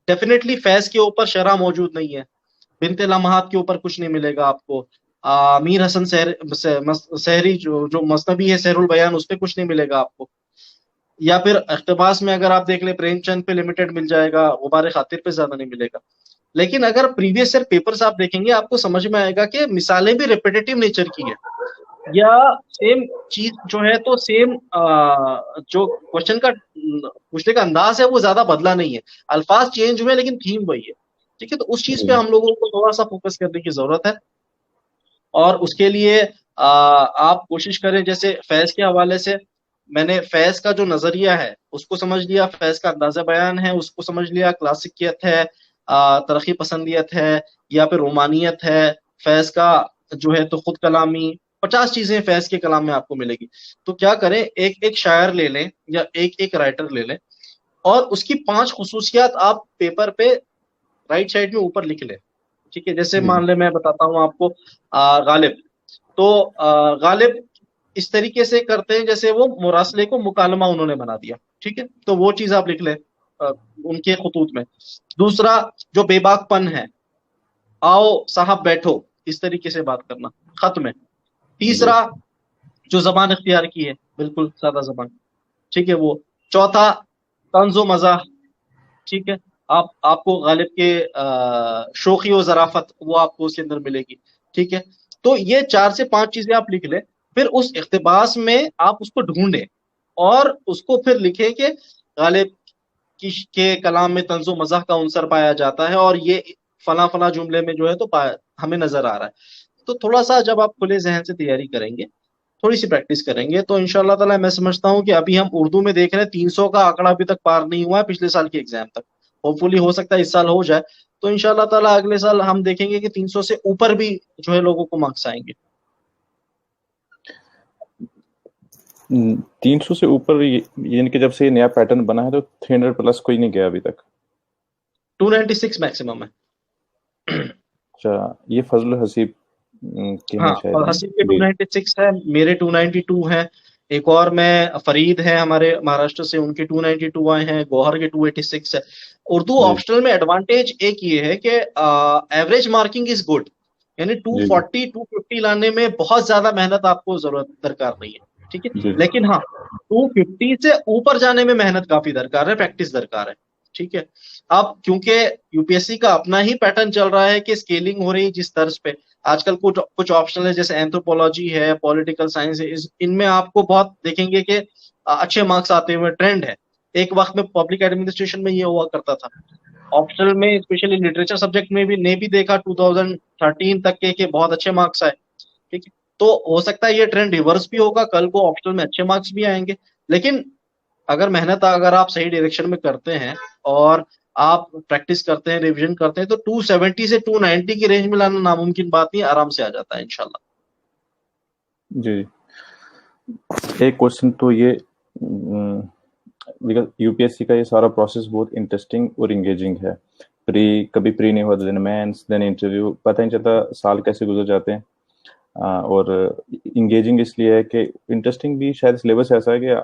डेफिनेटली फैज के ऊपर शरह मौजूद नहीं है, बिनते लम्हात के ऊपर कुछ नहीं मिलेगा आपको, मीर हसन सहरी जो मसनवी है सहरुल बयान, उस पे कुछ नहीं मिलेगा आपको, या फिर इख्तिबास में अगर आप देख ले प्रेमचंद पे लिमिटेड मिल जाएगा, गुबार खातिर पे ज्यादा नहीं मिलेगा। लेकिन अगर प्रीवियस ईयर पेपर्स आप देखेंगे आपको समझ में आएगा कि मिसालें भी रिपीटेटिव नेचर की है, या सेम चीज जो है तो सेम जो क्वेश्चन का पूछने का अंदाज है वो ज्यादा बदला नहीं है, अल्फाज चेंज हुए लेकिन थीम वही है। ठीक है, तो उस चीज पे हम लोगों को थोड़ा सा फोकस करने की जरूरत है। और उसके लिए आप कोशिश करें, जैसे फैज के हवाले से मैंने फैज का जो नजरिया है उसको समझ लिया, फैज का अंदाजा बयान है उसको समझ लिया, क्लासिकियत है, तरक्की पसंदियत है, या फिर रोमानियत है, फैज का जो है तो खुद कलामी, 50 चीजें फैज के कलाम में आपको मिलेगी। तो क्या करें, एक एक शायर ले लें या एक एक राइटर ले लें और उसकी 5 खुसूसियात आप पेपर पे राइट साइड में ऊपर लिख लें। ठीक है, जैसे मान ले मैं बताता हूँ आपको, गालिब, तो गालिब इस तरीके से करते हैं जैसे वो मुरासले को मुकालमा उन्होंने बना दिया। ठीक है, तो वो चीज आप लिख लें उनके खुतूत में। दूसरा, जो बेबाकपन है, आओ साहब बैठो, इस तरीके से बात करना खत में। तीसरा, जो जबान इख्तियार की है, बिल्कुल सादा जबान। ठीक है, वो। चौथा, तंजो मजाह। ठीक है, आपको गालिब के शोखी और जराफत वो आपको उसके अंदर मिलेगी। ठीक है, तो ये 4 से 5 चीजें आप लिख ले, फिर उस इख्तिबास में आप उसको ढूंढें और उसको फिर लिखें कि गालिब के कलाम में तंजो मजाह का उनसर पाया जाता है और ये फला फला जुमले में जो है तो हमें नजर आ रहा है। तो थोड़ा सा जब आप खुले जहन से तैयारी करेंगे, थोड़ी सी प्रैक्टिस करेंगे, तो इंशाल्लाह ताला मैं समझता हूँ कि अभी हम उर्दू में देख रहे हैं 300 का आंकड़ा अभी तक पार नहीं हुआ है पिछले साल के एग्जाम तक। होपफुली हो सकता है इस साल हो जाए, तो इंशाल्लाह ताला अगले साल हम देखेंगे कि 300 से ऊपर भी जो है लोगों को मार्क्स आएंगे। 300 से ऊपर, यानी कि जब से ये नया पैटर्न बना है तो 300 प्लस कोई नहीं गया अभी तक। 296 मैक्सिमम है। अच्छा, ये फजल हसीब के हैं हाँ, शायद। और हसीब के 296 है, मेरे 292 है, एक और मैं फरीद है हमारे महाराष्ट्र से, उनके 292 आए हैं, गौहर के 286 है। उर्दू ऑप्शनल में एडवांटेज एक ये है कि एवरेज मार्किंग इज गुड, यानी 240 250 लाने में बहुत ज्यादा मेहनत आपको जरूरत दरकार नहीं है। ठीक है, लेकिन हाँ 250 से ऊपर जाने में मेहनत काफी दरकार है, प्रैक्टिस दरकार है। ठीक है, अब क्योंकि यूपीएससी का अपना ही पैटर्न चल रहा है कि स्केलिंग हो रही है जिस तर्ज पे, आजकल कुछ ऑप्शनल है जैसे एंथ्रोपोलॉजी है, पॉलिटिकल साइंस है, इनमें आपको बहुत देखेंगे कि अच्छे मार्क्स आते हुए ट्रेंड है। एक वक्त में पब्लिक एडमिनिस्ट्रेशन में ये हुआ करता था, ऑप्शनल में स्पेशली लिटरेचर सब्जेक्ट में भी ने भी देखा 2013 तक के बहुत अच्छे मार्क्स आए। ठीक है, तो हो सकता है ये ट्रेंड रिवर्स भी होगा, कल को ऑप्शनल में अच्छे मार्क्स भी आएंगे। लेकिन अगर आप सही डायरेक्शन में करते हैं और आप प्रैक्टिस करते हैं, रिवीजन करते हैं, तो 270 से 290 की रेंज में लाना नामुमकिन बात नहीं, आराम से आ जाता है इंशाल्लाह। जी, एक क्वेश्चन तो ये, यूपीएससी का ये सारा प्रोसेस बहुत इंटरेस्टिंग और इंगेजिंग है। कभी प्री नहीं होता, देन मेंस, देन इंटरव्यू, पता नहीं चलता साल कैसे गुजर जाते हैं। और इंगेजिंग इसलिए है कि इंटरेस्टिंग भी शायद सिलेबस ऐसा है कि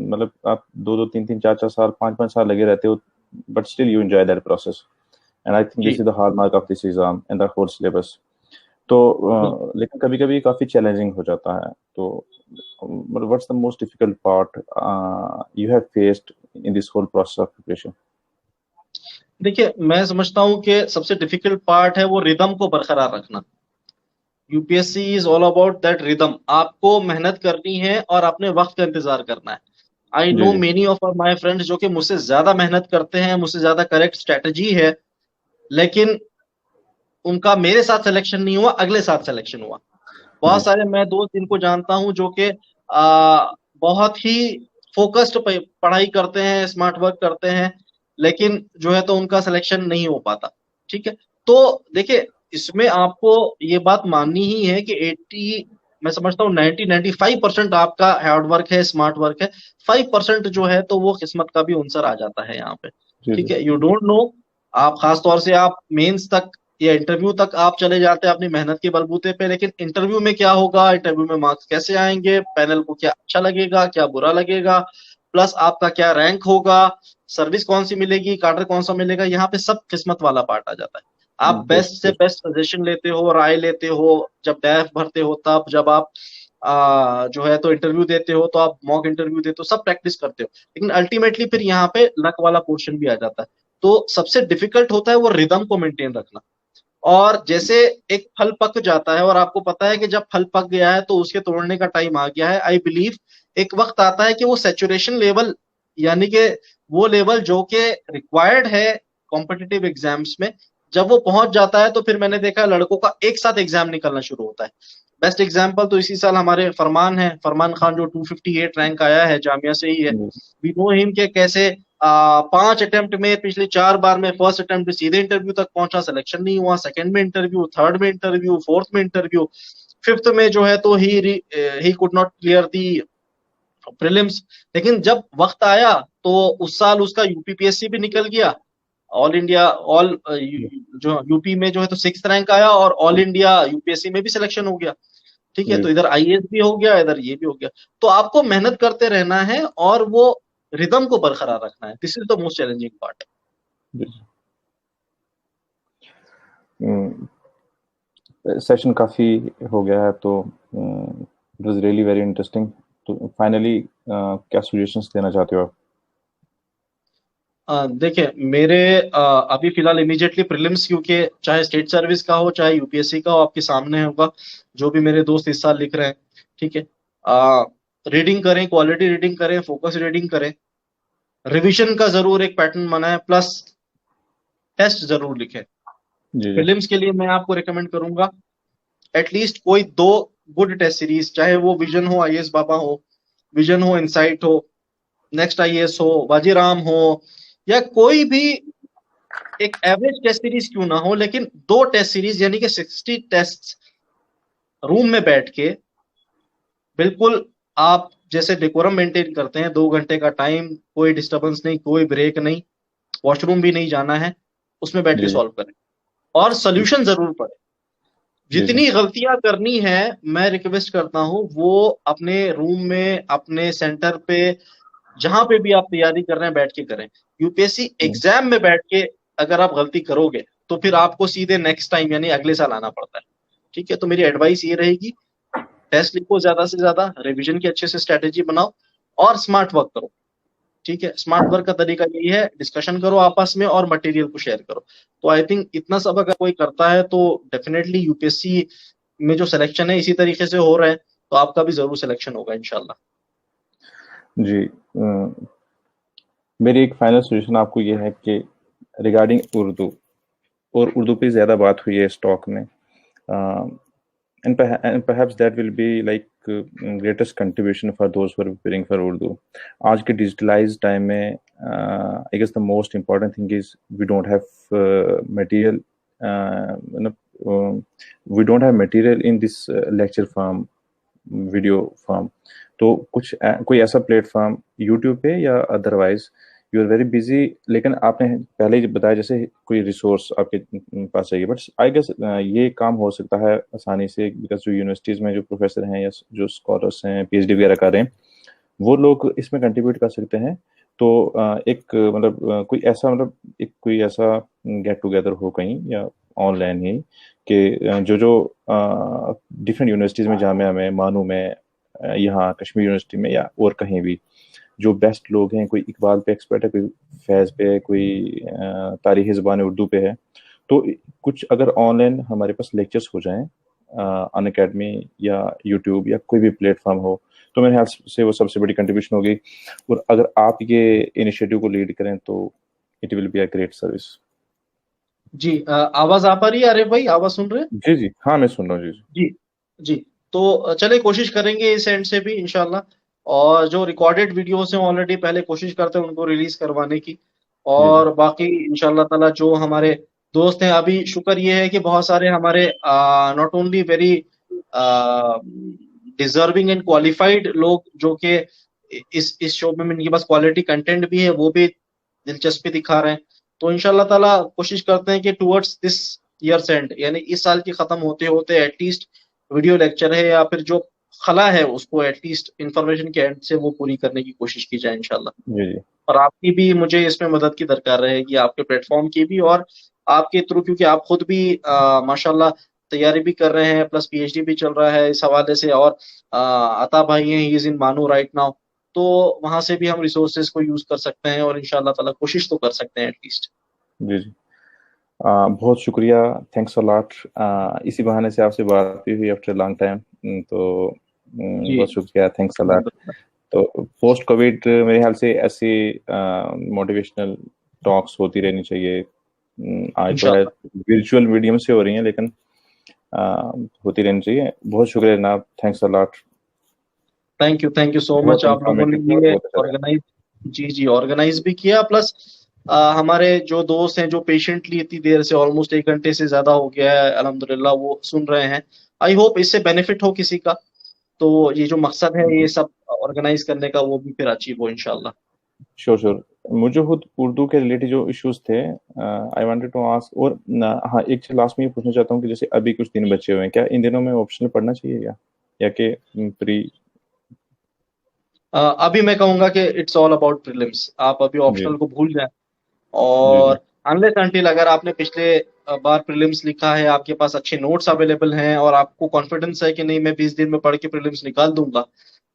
मतलब आप 2-2, 3-3, 4-4 साल, 5-5 साल लगे रहते हो, but still you enjoy that process, and I think this is the hallmark of this exam and the whole syllabus. तो लेकिन कभी कभी काफी चैलेंजिंग हो जाता है। तो what's the most difficult part you have faced in this whole process of preparation? देखिए, मैं समझता हूँ कि सबसे डिफिकल्ट पार्ट है वो रिदम को बरकरार रखना। UPSC is all about that rhythm, आपको मेहनत करनी है और अपने वक्त का इंतजार करना है। I know many of my friends जो कि मुझसे ज्यादा मेहनत करते हैं, मुझसे ज्यादा करेक्ट स्ट्रेटजी है, लेकिन उनका मेरे साथ सिलेक्शन नहीं हुआ, अगले साथ सिलेक्शन हुआ। बहुत सारे मैं दोस्त इनको जानता हूं जो कि बहुत ही फोकस्ड पढ़ाई करते हैं, स्मार्ट वर्क करते हैं, लेकिन जो है तो उनका सिलेक्शन नहीं हो पाता। ठीक है, तो देखिए इसमें आपको ये बात माननी ही है कि 80, मैं समझता हूँ 90-95% आपका हार्ड वर्क है, स्मार्ट वर्क है, 5% जो है तो वो किस्मत का भी उनसर आ जाता है यहाँ पे। ठीक है, यू डोंट नो, आप खास तौर से आप मेंस तक या इंटरव्यू तक आप चले जाते हैं अपनी मेहनत के बलबूते पे, लेकिन इंटरव्यू में क्या होगा, इंटरव्यू में मार्क्स कैसे आएंगे, पैनल को क्या अच्छा लगेगा, क्या बुरा लगेगा, प्लस आपका क्या रैंक होगा, सर्विस कौन सी मिलेगी, कार्डर कौन सा मिलेगा, यहाँ पे सब किस्मत वाला पार्ट आ जाता है। आप बेस्ट से बेस्ट सजेशन लेते हो, राय लेते हो, जब डैफ भरते हो तब, जब आप जो है तो इंटरव्यू देते हो, तो आप मॉक इंटरव्यू देते हो, सब प्रैक्टिस करते हो, लेकिन अल्टीमेटली फिर यहाँ पे लक वाला पोर्शन भी आ जाता है। तो सबसे डिफिकल्ट होता है वो रिदम को मेंटेन रखना। और जैसे एक फल पक जाता है और आपको पता है कि जब फल पक गया है तो उसके तोड़ने का टाइम आ गया है, आई बिलीव एक वक्त आता है कि वो सेचुरेशन लेवल, यानी कि वो लेवल जो कि रिक्वायर्ड है कॉम्पिटिटिव एग्जाम्स में, जब वो पहुंच जाता है तो फिर मैंने देखा लड़कों का एक साथ एग्जाम निकलना शुरू होता है। बेस्ट एग्जाम्पल तो इसी साल हमारे फरमान है, फरमान खान जो 258 रैंक आया है, जामिया से ही है। वी नो हिम के कैसे 5 अटेम्प्ट में, पिछले 4 बार में फर्स्ट अटेम्प्ट में सीधे इंटरव्यू तक पहुंचा, सिलेक्शन नहीं हुआ, सेकंड में इंटरव्यू, थर्ड में इंटरव्यू, फोर्थ में इंटरव्यू, फिफ्थ में जो है तो he could not clear the prelims. लेकिन जब वक्त आया तो उस साल उसका यूपीपीएससी भी निकल गया, ऑल इंडिया ऑल जो यूपी में जो है तो 6th रैंक आया, और ऑल इंडिया यूपीएससी में भी सिलेक्शन हो गया। ठीक है, तो इधर आईएएस भी हो गया, इधर ये भी हो गया। तो आपको मेहनत करते रहना है और वो रिदम को बरकरार रखना है, this is the most challenging part. Session काफ़ी हो गया है, तो it was really very interesting. तो फाइनली क्या सजेशंस देना चाहते हो आप? देखिए मेरे अभी फिलहाल इमीडिएटली प्रीलिम्स, क्योंकि चाहे स्टेट सर्विस का हो चाहे यूपीएससी का हो, आपके सामने होगा जो भी मेरे दोस्त इस साल लिख रहे हैं। ठीक है, रीडिंग करें, क्वालिटी रीडिंग करें, फोकस रीडिंग करें, रिवीजन का जरूर एक पैटर्न बनाएं, प्लस टेस्ट जरूर लिखें। जी प्रीलिम्स के लिए मैं आपको रिकमेंड करूंगा एटलीस्ट कोई 2 गुड टेस्ट सीरीज, चाहे वो विजन हो, आईएएस बाबा हो, विजन हो, इनसाइट हो, नेक्स्ट आईएएस हो, बाजीराम हो, या कोई भी एक एवरेज टेस्ट सीरीज क्यों ना हो, लेकिन 2 टेस्ट सीरीज यानी कि 60 टेस्ट रूम में बैठ के, बिल्कुल आप जैसे डेकोरम मेंटेन करते हैं, 2 घंटे का टाइम, कोई डिस्टरबेंस नहीं, कोई ब्रेक नहीं, वॉशरूम भी नहीं जाना है, उसमें बैठ के जी सॉल्व करें और सोल्यूशन जरूर पड़े। जी जितनी गलतियां करनी है मैं रिक्वेस्ट करता हूं वो अपने रूम में, अपने सेंटर पे, जहां पे भी आप तैयारी कर रहे हैं बैठ के करें। यूपीएससी एग्जाम में बैठ के अगर आप गलती करोगे तो फिर आपको सीधे नेक्स्ट टाइम यानी अगले साल आना पड़ता है। ठीक है, तो मेरी एडवाइस ये रहेगी, टेस्ट लिखो ज्यादा से ज्यादा, रिवीजन की अच्छे से स्ट्रेटेजी बनाओ और स्मार्ट वर्क करो। ठीक है, स्मार्ट वर्क का तरीका यही है, डिस्कशन करो आपस में और मटेरियल को शेयर करो। तो आई थिंक इतना सब अगर कोई करता है तो डेफिनेटली यूपीएससी में जो सिलेक्शन है इसी तरीके से हो रहा है, तो आपका भी जरूर सिलेक्शन होगा इंशाल्लाह। जी। मेरी एक फाइनल सजेशन आपको ये है कि रिगार्डिंग उर्दू, और उर्दू पे ज़्यादा बात हुई है इस टॉक में, and perhaps that will be like greatest contribution for those who are preparing for Urdu. आज के digitalized time में I guess the most important thing is we don't have material, we don't have material in this lecture form, video form. तो कुछ कोई ऐसा platform YouTube पे या otherwise, you are very busy, लेकिन आपने पहले ही बताया जैसे कोई रिसोर्स आपके पास चाहिए, बट आई गेस ये काम हो सकता है आसानी से, बिकॉज जो यूनिवर्सिटीज़ में जो प्रोफेसर हैं या जो स्कॉलर्स हैं, पीएचडी वगैरह कर रहे हैं, वो लोग इसमें कंट्रीब्यूट कर सकते हैं। तो एक मतलब कोई ऐसा गेट टुगेदर हो कहीं या ऑनलाइन ही, कि जो डिफरेंट यूनिवर्सिटीज़ में, जामिया में, मानू में, यहाँ कश्मीर यूनिवर्सिटी में या और कहीं भी जो बेस्ट लोग हैं, कोई इकबाल पे एक्सपर्ट है, कोई फैज़ पे है, कोई तारीख़ ज़बान उर्दू पे है, तो कुछ अगर ऑनलाइन हमारे पास लेक्चर्स हो जाएं अनअकैडमी या यूट्यूब या कोई भी प्लेटफॉर्म हो, तो मेरे ख्याल से वो सबसे बड़ी कंट्रीब्यूशन होगी। और अगर आप ये इनिशिएटिव को लीड करें तो it will be a great service. जी, आवाज आ पा रही है आरिफ भाई, आवाज सुन रहे हैं? जी जी हाँ, मैं सुन रहा हूँ। जी जी जी, तो चले कोशिश करेंगे इस एंड से भी इंशाल्लाह, और जो रिकॉर्डेड वीडियोस हैं ऑलरेडी पहले कोशिश करते हैं उनको रिलीज करवाने की, जी जी और बाकी इंशाल्लाह ताला जो हमारे दोस्त हैं, अभी शुक्र ये है कि बहुत सारे हमारे not only very deserving and qualified लोग जो कि इस शो में इनके पास क्वालिटी कंटेंट भी है, वो भी दिलचस्पी दिखा रहे हैं। तो इंशाल्लाह ताला कोशिश करते हैं कि टुवर्ड्स दिस ईयर्स एंड, यानी इस साल की खत्म होते होते एटलीस्ट वीडियो लेक्चर है या फिर जो खला है उसको एटलीस्ट इंफॉर्मेशन के एंड से वो पूरी करने की कोशिश की जाए इंशाल्लाह। जी जी और आपकी भी मुझे इसमें मदद की दरकार रहेगी, आपके प्लेटफॉर्म की भी और आपके थ्रू, क्योंकि आप खुद भी माशाल्लाह तैयारी भी कर रहे हैं, प्लस पीएचडी भी चल रहा है इस हवाले से। और अता भाई हैं, ही इज इन मानू राइट नाउ, तो वहां से भी हम रिसोर्सेज को यूज कर सकते हैं और इंशाल्लाह ताला कोशिश तो कर सकते हैं एटलीस्ट। जी जी। बहुत शुक्रिया, थैंक्स अ लॉट। इसी बहाने से आपसे बात भी हुई आफ्टर लॉन्ग टाइम, तो जी बहुत शुक्रिया, थैंक्स अ लॉट। तो पोस्ट कोविड मेरे ख्याल से ऐसी मोटिवेशनल टॉक्स होती रहनी चाहिए। आज तो है इंशाल्लाह। वर्चुअल मीडियम से हो रही हैं, लेकिन होती रहनी चाहिए। बहुत शुक्रिया जनाब, thanks a lot. Thank you सो बहुत मच, आप लोगों ने इंफॉर्मेटिव और ये बहुत अच्छा लगा। ऑर्गेनाइज, जी ऑर्गेनाइज भी किया, प्लस हमारे जो दोस्त हैं जो पेशेंटली इतनी देर से ऑलमोस्ट 1 घंटे से ज्यादा हो गया है अल्हम्दुलिल्लाह वो सुन रहे हैं। आई होप इससे बेनिफिट हो किसी का, तो ये जो मकसद है ये सब ऑर्गेनाइज करने का वो भी फिर अचीव हो इंशाल्लाह। Sure sure. मुझे खुद उर्दू के रिलेटेड जो इश्यूज थे, आई वांटेड टू आस्क, और हाँ एक चीज लास्ट में ये पूछना चाहता हूँ कि जैसे अभी कुछ दिन बचे हुए हैं, क्या इन दिनों में ऑप्शनल पढ़ना चाहिए या कि प्री? अभी मैं कहूंगा कि इट्स ऑल अबाउट प्रीलिम्स, आप अभी जी ऑप्शनल को भूल जाएं। जी जी और अनलेस अनटिल अगर आपने पिछले बार प्रीलिम्स लिखा है, आपके पास अच्छे नोट्स अवेलेबल हैं और आपको कॉन्फिडेंस है कि नहीं मैं 20 दिन में पढ़ के प्रीलिम्स निकाल दूंगा,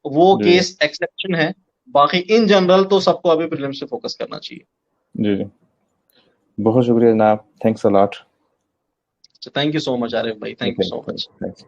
वो जी केस एक्सेप्शन है। बाकी इन जनरल तो सबको अभी प्रीलिम्स पे फोकस करना चाहिए। जी जी। बहुत शुक्रिया जनाब, thanks a lot. Thank you so much Arif भाई, thank you so much. Thanks.